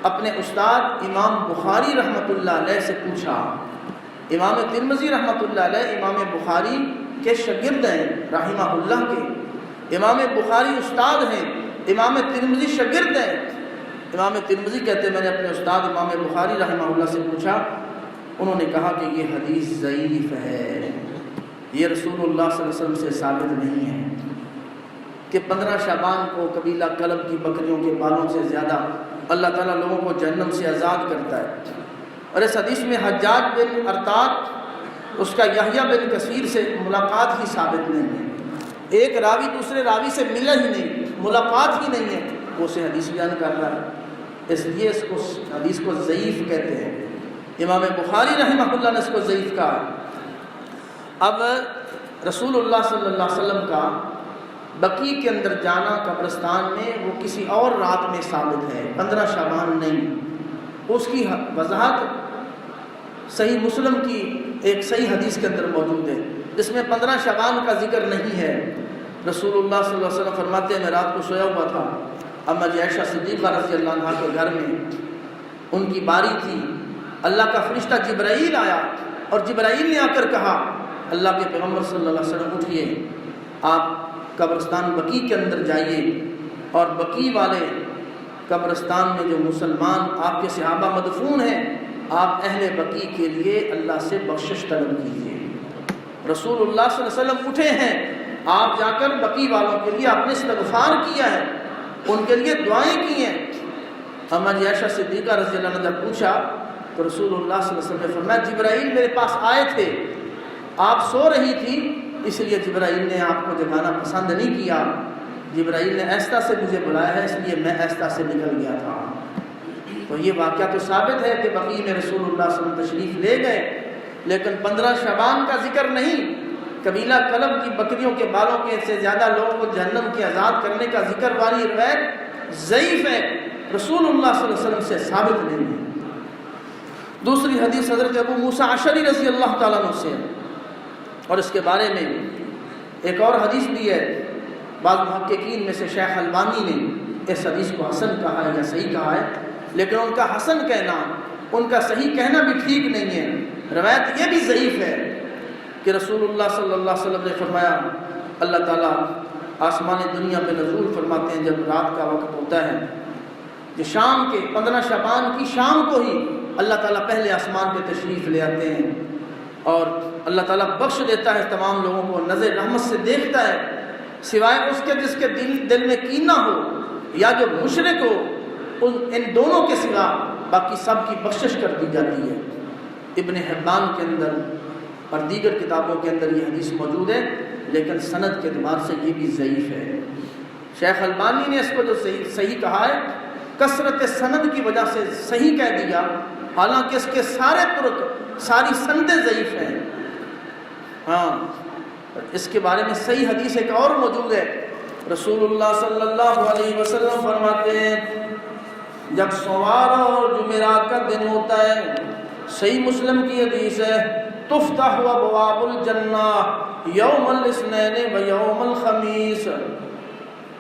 اپنے استاد امام بخاری رحمۃ اللہ علیہ سے پوچھا۔ امام ترمذی رحمۃ اللہ علیہ امام بخاری کے شاگرد ہیں رحمہ اللہ کے، امام بخاری استاد ہیں، امام ترمذی شاگرد ہیں۔ امام ترمذی کہتے ہیں میں نے اپنے استاد امام بخاری رحمہ اللہ سے پوچھا، انہوں نے کہا کہ یہ حدیث ضعیف ہے، یہ رسول اللہ صلی اللہ علیہ وسلم سے ثابت نہیں ہے کہ 15 شعبان کو قبیلہ کلب کی بکریوں کے بالوں سے زیادہ اللہ تعالیٰ لوگوں کو جہنم سے آزاد کرتا ہے۔ اور اس حدیث میں حجاج بن ارطاط اس کا یحییٰ بن کثیر سے ملاقات ہی ثابت نہیں ہے، ایک راوی دوسرے راوی سے ملا ہی نہیں، ملاقات ہی نہیں ہے، وہ اسے حدیث بیان کر رہا ہے، اس لیے اس کو حدیث کو ضعیف کہتے ہیں۔ امام بخاری رحمہ اللہ نے اس کو ضعیف کہا۔ اب رسول اللہ صلی اللہ علیہ وسلم کا بقیع کے اندر جانا قبرستان میں وہ کسی اور رات میں ثابت ہے، 15 شعبان نہیں۔ اس کی وضاحت صحیح مسلم کی ایک صحیح حدیث کے اندر موجود ہے جس میں 15 شعبان کا ذکر نہیں ہے۔ رسول اللہ صلی اللہ علیہ وسلم فرماتے ہیں میں رات کو سویا ہوا تھا، اما عائشہ صدیقہ رضی اللہ عنہا کے گھر میں ان کی باری تھی، اللہ کا فرشتہ جبرائیل آیا اور جبرائیل نے آ کر کہا اللہ کے پیغمبر صلی اللہ علیہ وسلم اٹھیے، آپ قبرستان بقیع کے اندر جائیے اور بقیع والے قبرستان میں جو مسلمان آپ کے صحابہ مدفون ہیں آپ اہل بقیع کے لیے اللہ سے بخشش طلب کیجیے۔ رسول اللہ صلی اللہ علیہ وسلم اٹھے ہیں، آپ جا کر بقیع والوں کے لیے آپ نے استغفار کیا ہے، ان کے لیے دعائیں کی ہیں۔ اما عائشہ صدیقہ رضی اللہ عنہ نے جب پوچھا تو رسول اللہ صلی اللہ علیہ وسلم نے فرمایا جبرائیل میرے پاس آئے تھے، آپ سو رہی تھی اس لیے جبرائیل نے آپ کو جگانا پسند نہیں کیا، جبرائیل نے ایستا سے مجھے بلایا ہے اس لیے میں ایستا سے نکل گیا تھا۔ تو یہ واقعہ تو ثابت ہے کہ بقیع میں رسول اللہ صلی اللہ علیہ وسلم تشریف لے گئے، لیکن 15 شعبان کا ذکر نہیں۔ قبیلہ کلب کی بکریوں کے بالوں کے سے زیادہ لوگوں کو جہنم کی آزاد کرنے کا ذکر والی روایت ضعیف ہے، رسول اللہ صلی اللہ علیہ وسلم سے ثابت نہیں ہے۔ دوسری حدیث حضرت ابو موسیٰ اشعری رضی اللہ تعالیٰ عنہ سے، اور اس کے بارے میں ایک اور حدیث بھی ہے، بعض محققین میں سے شیخ البانی نے اس حدیث کو حسن کہا ہے یا صحیح کہا ہے، لیکن ان کا حسن کہنا، ان کا صحیح کہنا بھی ٹھیک نہیں ہے۔ روایت یہ بھی ضعیف ہے کہ رسول اللہ صلی اللہ علیہ وسلم نے فرمایا اللہ تعالیٰ آسمان دنیا پہ نزول فرماتے ہیں جب رات کا وقت ہوتا ہے کہ شام کے 15 شعبان کی شام کو ہی اللہ تعالیٰ پہلے آسمان پہ تشریف لے آتے ہیں اور اللہ تعالیٰ بخش دیتا ہے تمام لوگوں کو، نظر رحمت سے دیکھتا ہے، سوائے اس کے جس کے دل میں کینہ ہو یا جو مشرک ہو، ان دونوں کے سوا باقی سب کی بخشش کر دی جاتی ہے۔ ابن حبان کے اندر اور دیگر کتابوں کے اندر یہ حدیث موجود ہے، لیکن سند کے اعتبار سے یہ بھی ضعیف ہے۔ شیخ البانی نے اس کو جو صحیح کہا ہے کثرت سند کی وجہ سے صحیح کہہ دیا، حالانکہ اس کے سارے طرق ساری سندیں ضعیف ہیں۔ ہاں اس کے بارے میں صحیح حدیث ایک اور موجود ہے، رسول اللہ صلی اللہ علیہ وسلم فرماتے ہیں جب سوار اور جمعرات کا دن ہوتا ہے، صحیح مسلم کی حدیث ہے، تفتح ابواب الجنہ یوم الاثنین و یوم الخمیس۔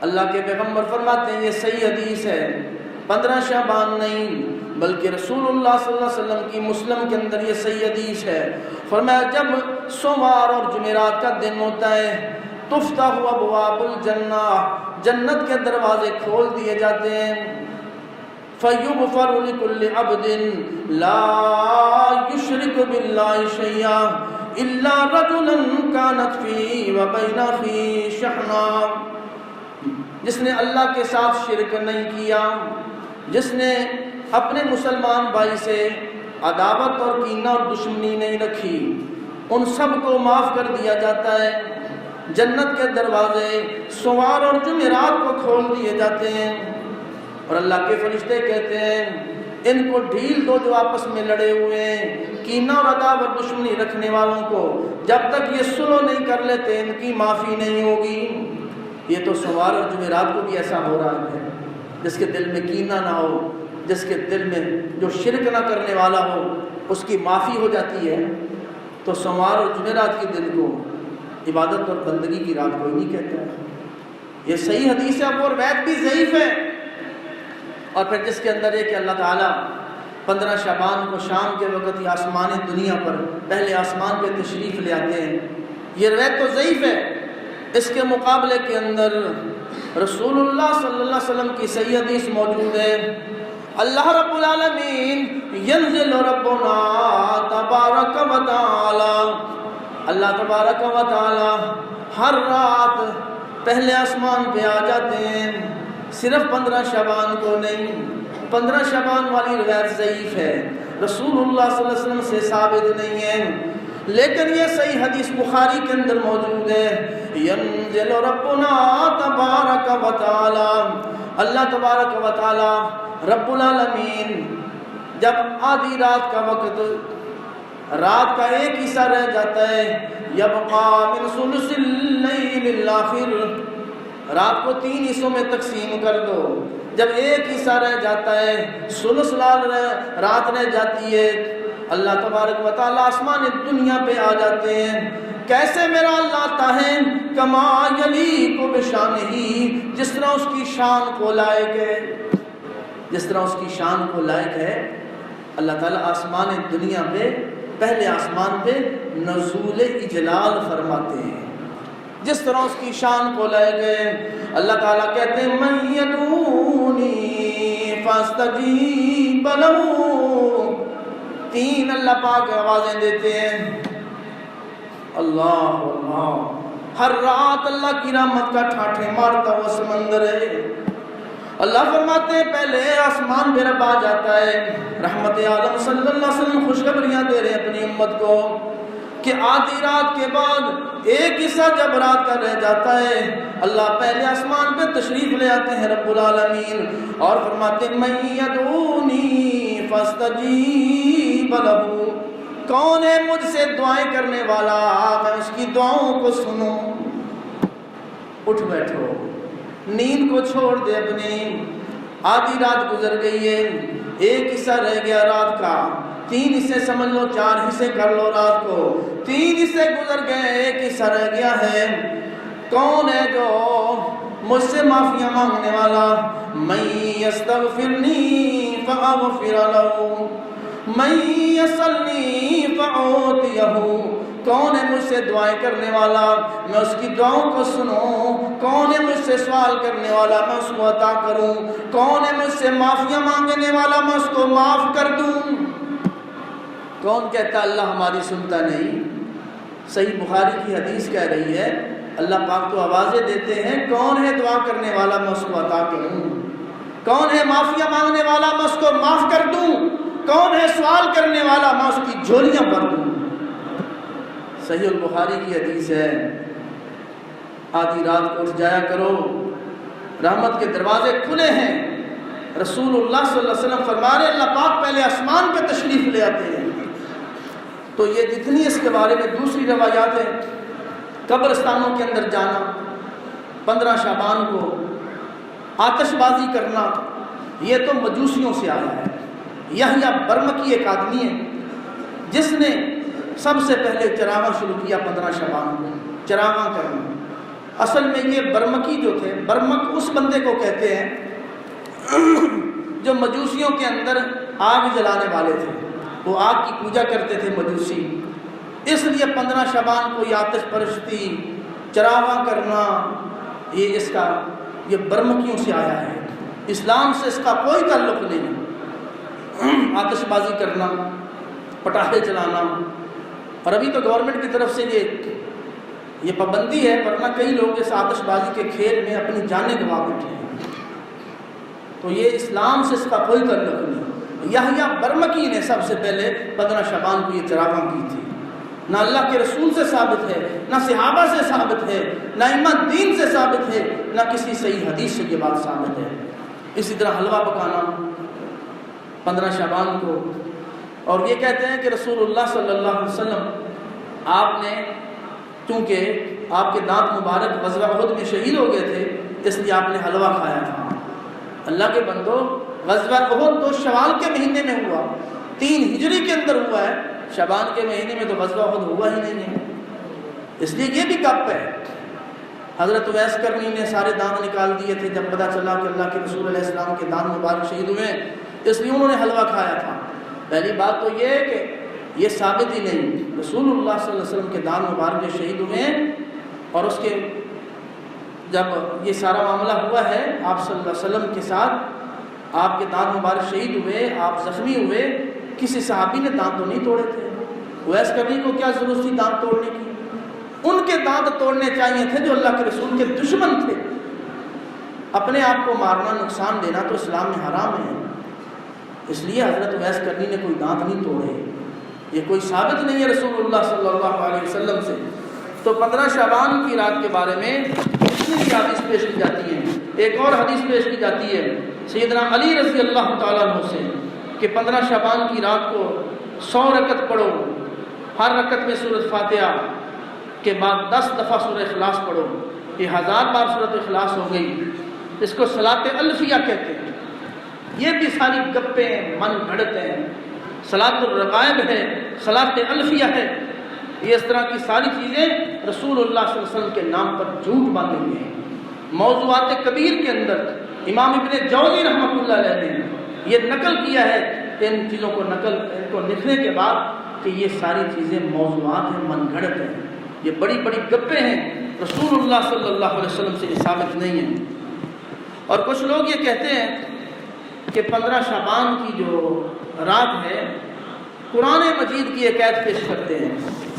اللہ کے پیغمبر فرماتے ہیں یہ صحیح حدیث ہے، 15 شعبان نہیں بلکہ رسول اللہ صلی اللہ علیہ وسلم کی مسلم کے اندر یہ صحیح حدیث ہے، فرمایا جب سوموار اور جمعرات کا دن ہوتا ہے تفتح ابواب الجنہ، جنت کے دروازے کھول دیے جاتے ہیں، فَيُغْفَرُ لِكُلِّ عَبْدٍ لَا يُشْرِكُ بِاللَّهِ شَيْئًا إِلَّا رَجُلًا كَانَتْ فِيهِ وَبَيْنَ أَخِيهِ شَحْنَةٌ، جس نے اللہ کے ساتھ شرک نہیں کیا، جس نے اپنے مسلمان بھائی سے عداوت اور کینہ اور دشمنی نہیں رکھی، ان سب کو معاف کر دیا جاتا ہے، جنت کے دروازے سوار اور جمعرات کو کھول دیے جاتے ہیں، اور اللہ کے فرشتے کہتے ہیں ان کو ڈھیل دو جو آپس میں لڑے ہوئے ہیں، کینہ اور عداوت دشمنی رکھنے والوں کو، جب تک یہ صلح نہیں کر لیتے ان کی معافی نہیں ہوگی۔ یہ تو سوار اور جمعرات کو بھی ایسا ہو رہا ہے، جس کے دل میں کینہ نہ ہو، جس کے دل میں جو شرک نہ کرنے والا ہو اس کی معافی ہو جاتی ہے، تو سوار اور جمعرات کے دن کو عبادت اور بندگی کی رات کوئی نہیں کہتا ہے۔ یہ صحیح حدیث ہے اور روایت بھی ضعیف ہے۔ اور پھر جس کے اندر ہے کہ اللہ تعالیٰ 15 شعبان کو شام کے وقت ہی آسمان دنیا پر پہلے آسمان پہ تشریف لے آتے ہیں، یہ روایت تو ضعیف ہے۔ اس کے مقابلے کے اندر رسول اللہ صلی اللہ علیہ وسلم کی صحیح حدیث موجود ہے، اللہ رب العالمین ینزل ربنا تبارک و تعالی، اللہ تبارک و تعالی ہر رات پہلے آسمان پہ آ جاتے ہیں، صرف 15 شعبان کو نہیں۔ 15 شعبان والی روایت ضعیف ہے، رسول اللہ صلی اللہ علیہ وسلم سے ثابت نہیں ہے، لیکن یہ صحیح حدیث بخاری کے اندر موجود ہے، ینزل ربنا تبارک و تعالی، اللہ تبارک و تعالی رب العالمین جب آدھی رات کا وقت، رات کا ایک حصہ رہ جاتا ہے، یبقا من ثلث اللیل الاخر، رات کو 3 حصوں میں تقسیم کر دو، جب ایک حصہ رہ جاتا ہے، ثلث رات رہ جاتی ہے، اللہ تبارک و تعالیٰ آسمان دنیا پہ آ جاتے ہیں۔ کیسے میرا اللہ آتا ہے؟ کما یلیق بشانہ، جس طرح اس کی شان کو لائق ہے، جس طرح اس کی شان کو لائق ہے، اللہ تعالیٰ آسمان دنیا پہ، پہلے آسمان پہ نزول اجلال فرماتے ہیں، جس طرح اس کی شان کو لائق ہے۔ اللہ تعالیٰ کہتے ہیں من یدعونی فاستجیب لہ، 3 اللہ پاک آوازیں دیتے ہیں، اللہ اللہ، ہر رات اللہ کی رحمت کا ٹھاٹھے مارتا ہوا سمندر ہے۔ اللہ فرماتے ہیں پہلے آسمان پہ رب آ جاتا ہے، رحمت عالم صلی اللہ علیہ وسلم خوشخبریاں دے رہے ہیں اپنی امت کو کہ آدھی رات کے بعد ایک حصہ جب رات کا رہ جاتا ہے، اللہ پہلے آسمان پہ تشریف لے آتے ہیں رب العالمین اور فرماتے ہیں من یدعونی فاستجیب لہ، کون ہے مجھ سے دعائیں کرنے والا، میں اس کی دعاؤں کو سنوں۔ اٹھ بیٹھو، نیند کو چھوڑ دے اپنی، آدھی رات گزر گئی ہے، ایک حصہ رہ گیا رات کا، 3 حصے سمجھ لو، 4 حصے کر لو رات کو، 3 حصے گزر گئے، ایک حصہ رہ گیا ہے، کون ہے جو مجھ سے معافیاں مانگنے والا؟ من یستغفرنی فاغفر لہ، من یسلنی فاعطیہ، کون ہے مجھ سے دعائیں کرنے والا، میں اس کی دعاؤں کو سنوں، کون ہے مجھ سے سوال کرنے والا، میں اس کو عطا کروں، کون ہے مجھ سے معافیاں مانگنے والا، میں اس کو معاف کر دوں۔ کون کہتا اللہ ہماری سنتا نہیں؟ صحیح بخاری کی حدیث کہہ رہی ہے اللہ پاک تو آوازیں دیتے ہیں، کون ہے دعا کرنے والا، میں اس کو عطا کروں، کون ہے معافیاں مانگنے والا، میں اس کو معاف کر دوں، کون ہے سوال کرنے والا، میں اس کی جھولیاں بھر دوں۔ صحیح البخاری کی حدیث ہے، آدھی رات کو اٹھ جایا کرو، رحمت کے دروازے کھلے ہیں۔ رسول اللہ صلی اللہ علیہ وسلم فرما رہے اللہ پاک پہلے آسمان پہ تشریف لے آتے ہیں۔ تو یہ جتنی اس کے بارے میں دوسری روایات ہیں، قبرستانوں کے اندر جانا، 15 شعبان کو آتش بازی کرنا، یہ تو مجوسیوں سے آیا ہے۔ یحییٰ برمکی ایک آدمی ہے جس نے سب سے پہلے چراغاں شروع کیا 15 شعبان کو، چراغاں کرنا۔ اصل میں یہ برمکی جو تھے، برمک اس بندے کو کہتے ہیں جو مجوسیوں کے اندر آگ جلانے والے تھے، وہ آگ کی پوجا کرتے تھے مجوسی، اس لیے 15 شعبان کو یہ آتش پرستی، چراغاں کرنا، یہ برمکیوں سے آیا ہے، اسلام سے اس کا کوئی تعلق نہیں۔ آتش بازی کرنا، پٹاخے چلانا، اور ابھی تو گورنمنٹ کی طرف سے یہ پابندی ہے، ورنہ کئی لوگ اس آتش بازی کے کھیل میں اپنی جانیں گنوا بیٹھے ہیں، تو یہ اسلام سے اس کا کوئی تعلق نہیں۔ یحییٰ برمکی نے سب سے پہلے 15 شعبان کو یہ چراغاں کی تھی، نہ اللہ کے رسول سے ثابت ہے، نہ صحابہ سے ثابت ہے، نہ ائمہ دین سے ثابت ہے، نہ کسی صحیح حدیث سے یہ بات ثابت ہے۔ اسی طرح حلوہ پکانا 15 شعبان کو، اور یہ کہتے ہیں کہ رسول اللہ صلی اللہ علیہ وسلم آپ نے، چونکہ آپ کے دانت مبارک غزوہ احد میں شہید ہو گئے تھے، اس لیے آپ نے حلوہ کھایا تھا۔ اللہ کے بندو، غزوہ احد تو شوال کے مہینے میں ہوا، 3 ہجری کے اندر ہوا ہے، شعبان کے مہینے میں تو غزوہ احد ہوا ہی نہیں ہے، اس لیے یہ بھی گپ ہے۔ حضرت اویس کرنی نے سارے دانت نکال دیے تھے جب پتہ چلا کہ اللہ کے رسول علیہ السلام کے دانت مبارک شہید ہوئے، اس لیے انہوں نے حلوہ کھایا تھا۔ پہلی بات تو یہ ہے کہ یہ ثابت ہی نہیں، رسول اللہ صلی اللہ علیہ وسلم کے دانت مبارک جو شہید ہوئے ہیں، اور اس کے جب یہ سارا معاملہ ہوا ہے آپ صلی اللہ علیہ وسلم کے ساتھ، آپ کے دانت مبارک شہید ہوئے، آپ زخمی ہوئے، کسی صحابی نے دانت تو نہیں توڑے تھے، اویس کرنی کو کیا ضرورت تھی دانت توڑنے کی؟ ان کے دانت توڑنے چاہیے تھے جو اللہ کے رسول کے دشمن تھے۔ اپنے آپ کو مارنا، نقصان دینا تو اسلام میں حرام ہے، اس لیے حضرت اویس کرنی نے کوئی دانت نہیں توڑے، یہ کوئی ثابت نہیں ہے رسول اللہ صلی اللہ علیہ وسلم سے۔ تو 15 شعبان کی رات کے بارے میں اتنی حدیث پیش کی جاتی ہے۔ ایک اور حدیث پیش کی جاتی ہے سیدنا علی رضی اللہ تعالیٰ عنہ سے کہ 15 شعبان کی رات کو 100 رکعت پڑھو، ہر رکعت میں سورۃ فاتحہ کے بعد 10 دفعہ سورہ اخلاص پڑھو، یہ 1000 بار سورۃ اخلاص ہو گئی۔ اس کو صلاۃ الفیہ کہتے ہیں۔ یہ بھی ساری گپیں ہیں، من گھڑت ہیں، صلاۃ الرغائب ہے، صلاۃ الفیہ ہے، یہ اس طرح کی ساری چیزیں رسول اللہ صلی اللہ علیہ وسلم کے نام پر جھوٹ باندھے ہوئے ہیں۔ موضوعات کبیر کے اندر امام ابن جوزی رحمۃ اللہ علیہ نے یہ نقل کیا ہے کہ ان چیزوں کو لکھنے کے بعد کہ یہ ساری چیزیں موضوعات ہیں، من گھڑت ہیں، یہ بڑی بڑی گپیں ہیں، رسول اللہ صلی اللہ علیہ وسلم سے یہ ثابت نہیں ہے۔ اور کچھ لوگ یہ کہتے ہیں کہ 15 شعبان کی جو رات ہے قرآن مجید کی ایک آیت پیش کرتے ہیں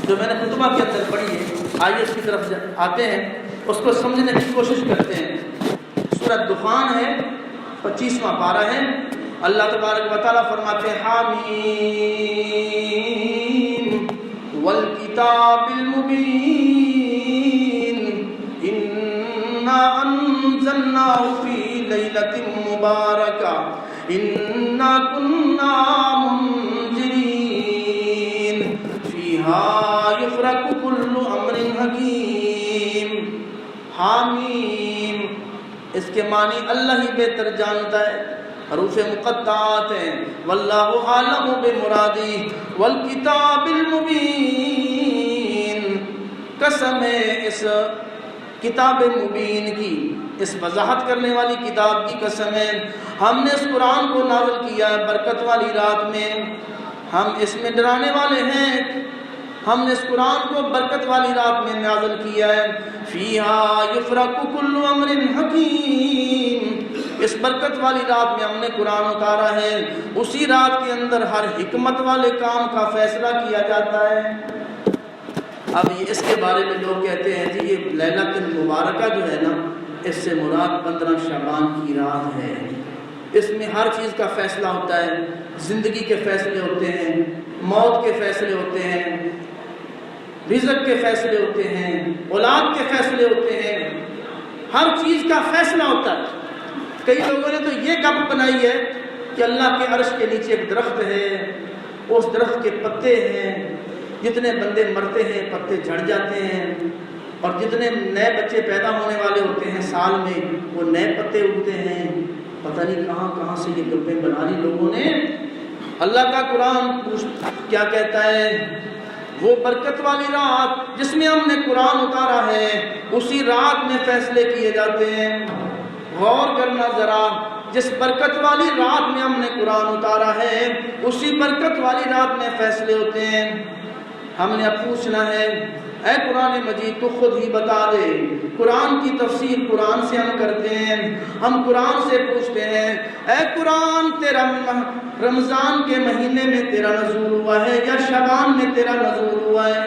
جو میں نے خطبہ کے اندر پڑھی ہے، آئیے اس کی طرف آتے ہیں، اس کو سمجھنے کی کوشش کرتے ہیں۔ سورۃ دخان ہے، 25واں پارہ ہے، اللہ تبارک و تعالیٰ فرماتے ہیں حامیم والکتاب المبین انا انزلناہ فی لیلۃ مبارکہ انا کنا منذرین فیہا یفرق کل امر حکیم۔ حامیم، اس کے معنی اللہ ہی بہتر جانتا ہے، حروف مقطعات ہیں، واللہ عالم بمرادی، والکتاب المبین، قسم ہے اس کتاب مبین کی، اس وضاحت کرنے والی کتاب کی قسم ہے۔ ہم نے اس قرآن کو نازل کیا ہے برکت والی رات میں، ہم اس میں ڈرانے والے ہیں، ہم نے اس قرآن کو برکت والی رات میں نازل کیا ہے۔ فیہا یفرق کل امر حکیم، اس برکت والی رات میں ہم نے قرآن اتارا ہے، اسی رات کے اندر ہر حکمت والے کام کا فیصلہ کیا جاتا ہے۔ اب اس کے بارے میں لوگ کہتے ہیں جی یہ لیلۃ المبارکہ جو ہے نا، اس سے مراد 15 شعبان کی رات ہے، اس میں ہر چیز کا فیصلہ ہوتا ہے، زندگی کے فیصلے ہوتے ہیں، موت کے فیصلے ہوتے ہیں، رزق کے فیصلے ہوتے ہیں، اولاد کے فیصلے ہوتے ہیں، ہر چیز کا فیصلہ ہوتا ہے۔ کئی لوگوں نے تو یہ گپ بنائی ہے کہ اللہ کے عرش کے نیچے ایک درخت ہے، اس درخت کے پتے ہیں، جتنے بندے مرتے ہیں پتے جھڑ جاتے ہیں، اور جتنے نئے بچے پیدا ہونے والے ہوتے ہیں سال میں وہ نئے پتے اگتے ہیں۔ پتہ نہیں کہاں کہاں سے یہ گپیں بنا لی لوگوں نے۔ اللہ کا قرآن کیا کہتا ہے؟ وہ برکت والی رات جس میں ہم نے قرآن اتارا ہے، اسی رات میں فیصلے کیے جاتے ہیں۔ غور کرنا ذرا، جس برکت والی رات میں ہم نے قرآن اتارا ہے، اسی برکت والی رات میں فیصلے ہوتے ہیں۔ ہم نے اب پوچھنا ہے، اے قرآن مجید تو خود ہی بتا دے، قرآن کی تفسیر قرآن سے ہم کرتے ہیں، ہم قرآن سے پوچھتے ہیں، اے قرآن تیرا رمضان کے مہینے میں تیرا نزول ہوا ہے یا شعبان میں تیرا نزول ہوا ہے؟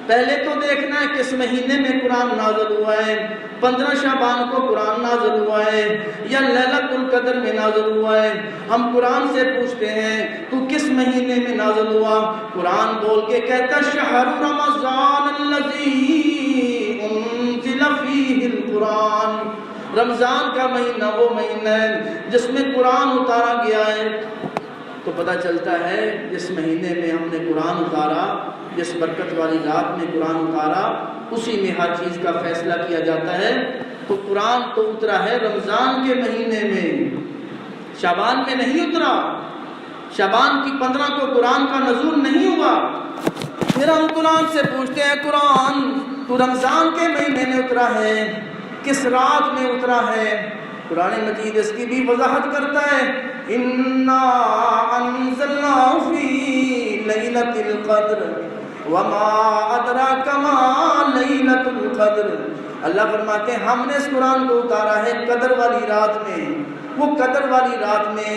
پہلے تو دیکھنا ہے کس مہینے میں قرآن نازل ہوا ہے، 15 شعبان کو قرآن نازل ہوا ہے یا لیلۃ القدر میں نازل ہوا ہے؟ ہم قرآن سے پوچھتے ہیں تو کس مہینے میں نازل ہوا؟ قرآن بول کے کہتا شہر رمضان الذی انزل فیہ القرآن، رمضان کا مہینہ وہ مہینہ ہے جس میں قرآن اتارا گیا ہے۔ تو پتہ چلتا ہے جس مہینے میں ہم نے قرآن اتارا، جس برکت والی رات میں قرآن اتارا، اسی میں ہر چیز کا فیصلہ کیا جاتا ہے۔ تو قرآن تو اترا ہے رمضان کے مہینے میں، شعبان میں نہیں اترا، شعبان کی 15 کو قرآن کا نزول نہیں ہوا۔ پھر ہم قرآن سے پوچھتے ہیں قرآن تو رمضان کے مہینے میں اترا ہے، کس رات میں اترا ہے؟ قرآن مجید اس کی بھی وضاحت کرتا ہے، انا انزلناہ فی لیلۃ القدر وما ادراک ما لیلۃ القدر۔ اللہ فرماتے ہیں ہم نے اس قرآن کو اتارا ہے قدر والی رات میں، وہ قدر والی رات میں،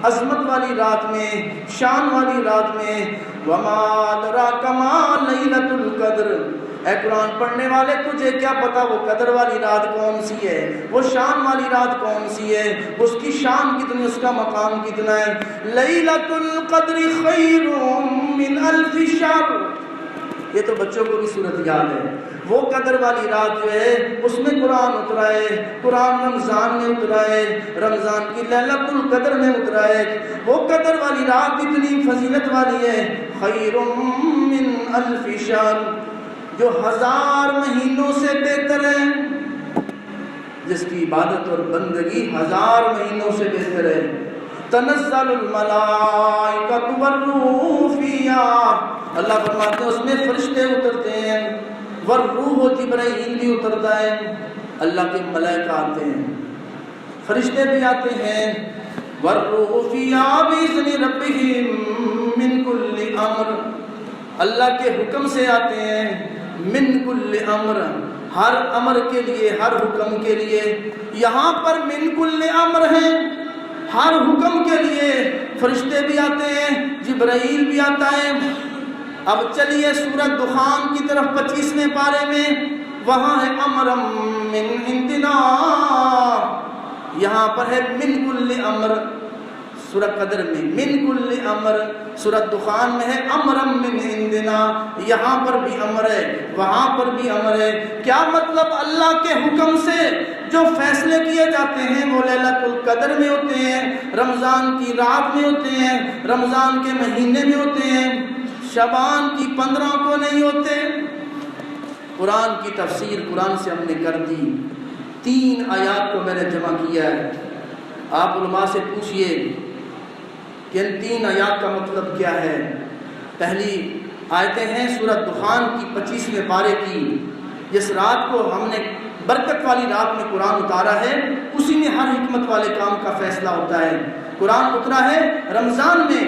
عظمت والی رات میں، شان والی رات میں۔ وما ادراک ما لیلۃ القدر، اے قرآن پڑھنے والے تجھے کیا پتا وہ قدر والی رات کون سی ہے، وہ شان والی رات کون سی ہے، اس کی شان کتنی، اس کا مقام کتنا ہے؟ لیلۃ القدر خیر من الف شہر، یہ تو بچوں کو بھی صورت یاد ہے۔ وہ قدر والی رات جو ہے اس میں قرآن اترا ہے، قرآن رمضان میں اترا ہے، رمضان کی لیلۃ القدر میں اترا ہے۔ وہ قدر والی رات اتنی فضیلت والی ہے، خیر من الف شہر، جو 1000 مہینوں سے بہتر ہے، جس کی عبادت اور بندگی 1000 مہینوں سے بہتر ہے۔ تنزل الملائکۃ والروح فیہا، اللہ فرماتے ہیں اس میں فرشتے اترتے ہیں، والروح و جبرائیل بھی اترتا ہے، اللہ کے ملائکہ آتے ہیں، فرشتے بھی آتے ہیں۔ والروح فیہا بإذن ربہم من کل امر، اللہ کے حکم سے آتے ہیں، من کل امر، ہر امر کے لیے، ہر حکم کے لیے۔ یہاں پر من کل امر ہے، ہر حکم کے لیے فرشتے بھی آتے ہیں، جبرائیل بھی آتا ہے۔ اب چلیے سورۃ دخان کی طرف 25ویں پارے میں، وہاں ہے امرم من عندنا، یہاں پر ہے من کل امر۔ سورۃ قدر میں من کل امر، سورۃ دخان میں ہے امرم من عندنا، یہاں پر بھی امر ہے، وہاں پر بھی امر ہے۔ کیا مطلب؟ اللہ کے حکم سے جو فیصلے کیے جاتے ہیں وہ لیلۃ القدر میں ہوتے ہیں، رمضان کی رات میں ہوتے ہیں، رمضان کے مہینے میں ہوتے ہیں، شعبان کی 15 کو نہیں ہوتے۔ قرآن کی تفسیر قرآن سے ہم نے کر دی، 3 آیات کو میں نے جمع کیا ہے۔ آپ علماء سے پوچھئے کہ ان 3 آیات کا مطلب کیا ہے۔ پہلی آیتیں ہیں سورۃ دخان کی 25ویں پارے کی، جس رات کو ہم نے برکت والی رات میں قرآن اتارا ہے، اسی میں ہر حکمت والے کام کا فیصلہ ہوتا ہے۔ قرآن اترا ہے رمضان میں،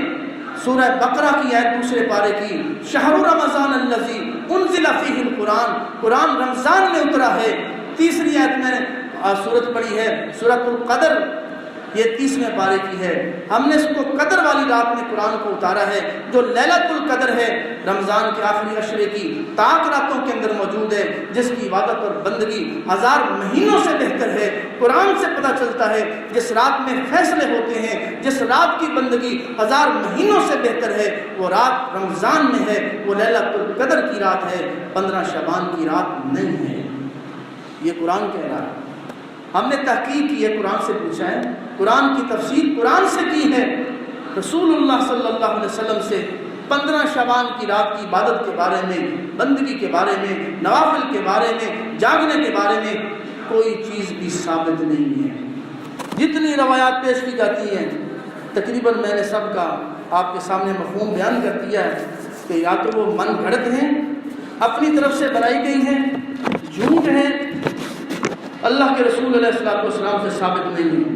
سورہ بقرہ کی آیت 2 پارے کی، شہر رمضان الذی انزل فیہ القرآن، قرآن رمضان میں اترا ہے۔ تیسری آیت میں سورت پڑھی ہے سورۃ القدر، یہ 30ویں پارے کی ہے۔ ہم نے اس کو قدر والی رات میں قرآن کو اتارا ہے، جو لیلۃ القدر ہے، رمضان کے آخری عشرے کی طاق راتوں کے اندر موجود ہے، جس کی عبادت اور بندگی 1000 مہینوں سے بہتر ہے۔ قرآن سے پتہ چلتا ہے جس رات میں فیصلے ہوتے ہیں، جس رات کی بندگی 1000 مہینوں سے بہتر ہے، وہ رات رمضان میں ہے، وہ لیلۃ القدر کی رات ہے، 15 شعبان کی رات نہیں ہے۔ یہ قرآن کہہ رہا ہے۔ ہم نے تحقیق کی ہے، قرآن سے پوچھا ہے، قرآن کی تفسیر قرآن سے کی ہے، رسول اللہ صلی اللہ علیہ وسلم سے 15 شعبان کی رات کی عبادت کے بارے میں، بندگی کے بارے میں، نوافل کے بارے میں، جاگنے کے بارے میں کوئی چیز بھی ثابت نہیں ہے۔ جتنی روایات پیش کی جاتی ہیں تقریباً میں نے سب کا آپ کے سامنے مفہوم بیان کر دیا ہے کہ یا تو وہ من گھڑت ہیں، اپنی طرف سے بنائی گئی ہیں، جھوٹ ہیں، اللہ کے رسول علیہ السلام سے ثابت نہیں ہے۔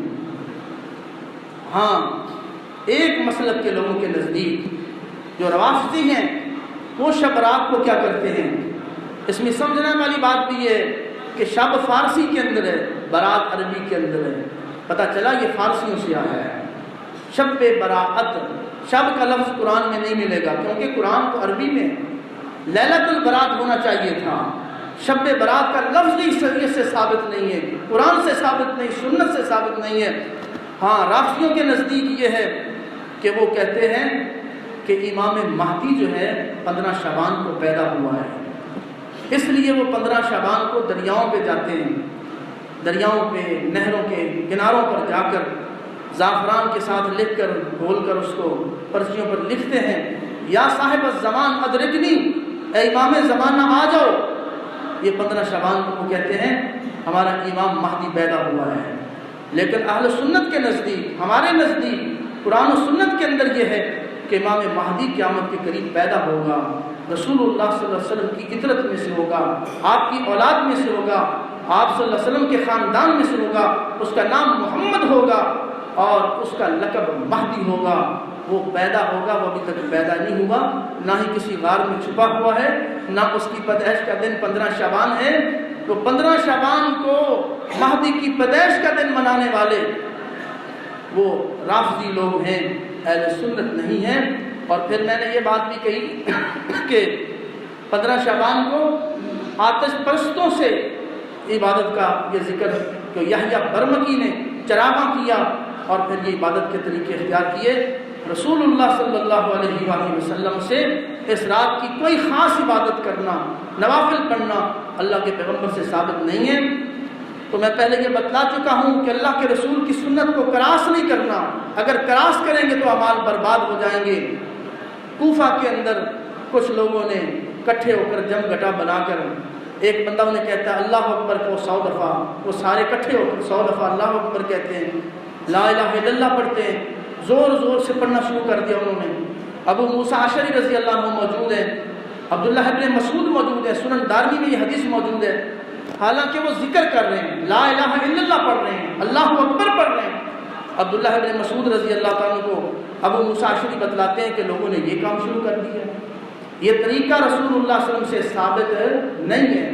ہاں، ایک مسلک کے لوگوں کے نزدیک جو روافضی ہیں وہ شب رات کو کیا کرتے ہیں، اس میں سمجھنے والی بات بھی ہے کہ شب فارسی کے اندر ہے، برات عربی کے اندر ہے، پتہ چلا یہ فارسیوں سے آیا ہے۔ شب براءت، شب کا لفظ قرآن میں نہیں ملے گا، کیونکہ قرآن تو عربی میں لیلۃ البرات ہونا چاہیے تھا۔ شب برات کا لفظ ہی شریعت سے ثابت نہیں ہے، قرآن سے ثابت نہیں، سنت سے ثابت نہیں ہے۔ ہاں، رافضیوں کے نزدیک یہ ہے کہ وہ کہتے ہیں کہ امام مہدی جو ہے 15 شعبان کو پیدا ہوا ہے، اس لیے وہ 15 شعبان کو دریاؤں پہ جاتے ہیں، دریاؤں پہ، نہروں کے کناروں پر جا کر زعفران کے ساتھ لکھ کر، گھول کر اس کو پرچیوں پر لکھتے ہیں، یا صاحب الزمان ادرکنی، اے امام زمانہ آ جاؤ۔ یہ 15 شعبان کو وہ کہتے ہیں ہمارا امام مہدی پیدا ہوا ہے۔ لیکن اہل سنت کے نزدیک، ہمارے نزدیک قرآن و سنت کے اندر یہ ہے کہ امام مہدی قیامت کے قریب پیدا ہوگا، رسول اللہ صلی اللہ علیہ وسلم کی اطرت میں سے ہوگا، آپ کی اولاد میں سے ہوگا، آپ صلی اللہ علیہ وسلم کے خاندان میں سے ہوگا، اس کا نام محمد ہوگا اور اس کا لقب مہدی ہوگا۔ وہ پیدا ہوگا، وہ ابھی تک پیدا نہیں ہوا، نہ ہی کسی غار میں چھپا ہوا ہے، نہ اس کی پیدائش کا دن 15 شعبان ہے۔ تو 15 شعبان کو مہدی کی پیدائش کا دن منانے والے وہ رافضی لوگ ہیں، اہل سنت نہیں ہیں۔ اور پھر میں نے یہ بات بھی کہی کہ 15 شعبان کو آتش پرستوں سے عبادت کا یہ ذکر کہ یحییٰ برمکی نے چراغاں کیا اور پھر یہ عبادت کے طریقے اختیار کیے۔ رسول اللہ صلی اللہ علیہ وسلم سے اس رات کی کوئی خاص عبادت کرنا، نوافل پڑھنا اللہ کے پیغمبر سے ثابت نہیں ہے۔ تو میں پہلے یہ بتلا چکا ہوں کہ اللہ کے رسول کی سنت کو کراس نہیں کرنا، اگر کراس کریں گے تو اعمال برباد ہو جائیں گے۔ کوفہ کے اندر کچھ لوگوں نے اکٹھے ہو کر جم گھٹا بنا کر، ایک بندہ انہیں کہتا ہے اللہ اکبر کو 100 دفعہ، وہ سارے اکٹھے ہو کر 100 دفعہ اللہ اکبر کہتے ہیں، لا الہ الا اللہ پڑھتے ہیں، زور زور سے پڑھنا شروع کر دیا انہوں نے۔ ابو موسیٰ اشعری رضی اللہ عنہ موجود ہیں، عبداللہ ابن مسعود موجود ہے، سنن دارمی میں یہ حدیث موجود ہے، حالانکہ وہ ذکر کر رہے ہیں، لا الہ الا اللہ پڑھ رہے ہیں، اللہ اکبر پڑھ رہے ہیں۔ عبداللہ ابن مسعود رضی اللہ تعالیٰ کو ابو موسیٰ اشعری بتلاتے ہیں کہ لوگوں نے یہ کام شروع کر دیا، یہ طریقہ رسول اللہ صلی اللہ علیہ وسلم سے ثابت نہیں ہے۔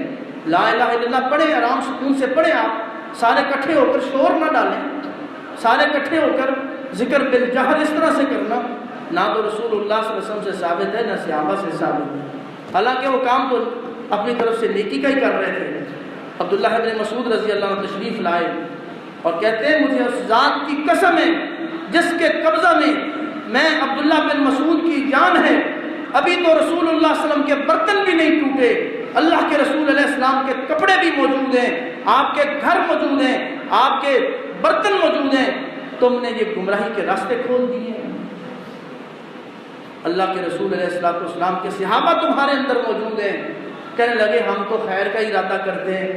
لا الہ الا اللہ پڑھیں، آرام سکون سے پڑھیں، آپ سارے اکٹھے ہو کر شور نہ ڈالیں، سارے اکٹھے ہو کر ذکر بالجہر اس طرح سے کرنا نہ تو رسول اللہ صلی اللہ علیہ وسلم سے ثابت ہے، نہ صحابہ سے ثابت ہے، حالانکہ وہ کام تو اپنی طرف سے نیکی کا ہی کر رہے تھے۔ عبداللہ ابن مسعود رضی اللہ عنہ تشریف لائے اور کہتے ہیں مجھے اس ذات کی قسم ہے جس کے قبضہ میں عبداللہ بن مسعود کی جان ہے، ابھی تو رسول اللہ صلی اللہ علیہ وسلم کے برتن بھی نہیں ٹوٹے، اللہ کے رسول علیہ السلام کے کپڑے بھی موجود ہیں، آپ کے گھر موجود ہیں، آپ کے برتن موجود ہیں، تم نے یہ گمراہی کے راستے کھول دیے ہیں۔ اللہ کے رسول علیہ السلام کے صحابہ تمہارے اندر موجود ہیں، کہنے لگے ہم تو خیر کا ارادہ کرتے ہیں،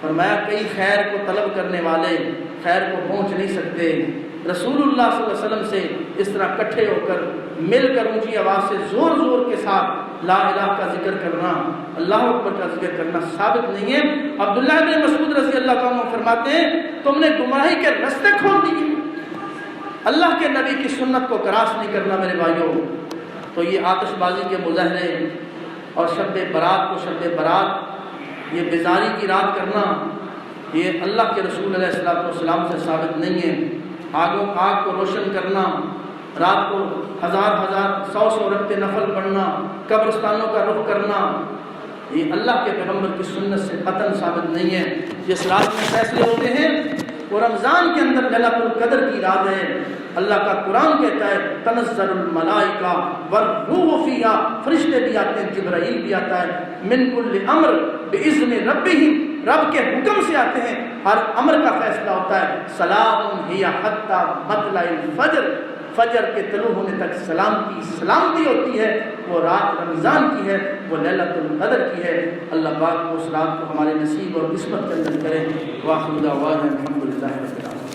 فرمایا کئی خیر کو طلب کرنے والے خیر کو پہنچ نہیں سکتے، رسول اللہ صلی اللہ علیہ وسلم سے اس طرح اکٹھے ہو کر مل کر اونچی آواز سے زور زور کے ساتھ لا الہ کا ذکر کرنا، اللہ اکبر کا ذکر کرنا ثابت نہیں ہے۔ عبداللہ بن مسعود رضی اللہ عنہ فرماتے ہیں تم نے گمراہی کے راستے کھول دیے، اللہ کے نبی کی سنت کو کراس نہیں کرنا میرے بھائیوں۔ تو یہ آتش بازی کے مظاہرے اور شب برات کو شب برات، یہ بیزاری کی رات کرنا، یہ اللہ کے رسول علیہ السلام سے ثابت نہیں ہے۔ آگ کو روشن کرنا، رات کو ہزار ہزار 100 رکعتیں نفل پڑھنا، قبرستانوں کا رخ کرنا، یہ اللہ کے پیغمبر کی سنت سے قطعاً ثابت نہیں ہے۔ جس رات میں فیصلے ہوتے ہیں وہ رمضان کے اندر لیلۃ القدر کی رات ہے۔ اللہ کا قرآن کہتا ہے تنزل الملائکہ والروح فیہا، فرشتے بھی آتے ہیں، جبرائیل بھی آتا ہے، من کل امر باذن ربہم، رب کے حکم سے آتے ہیں، ہر امر کا فیصلہ ہوتا ہے۔ سلام ہی حتی مطلع الفجر، فجر کے طلوع ہونے تک سلامتی ہوتی ہے، وہ رات رمضان کی ہے، وہ لیلۃ القدر کی ہے۔ اللہ پاک اس رات کو ہمارے نصیب اور قسمت کے اندر کرے۔ وآخر دعوانا الحمدللہ رب العالمین۔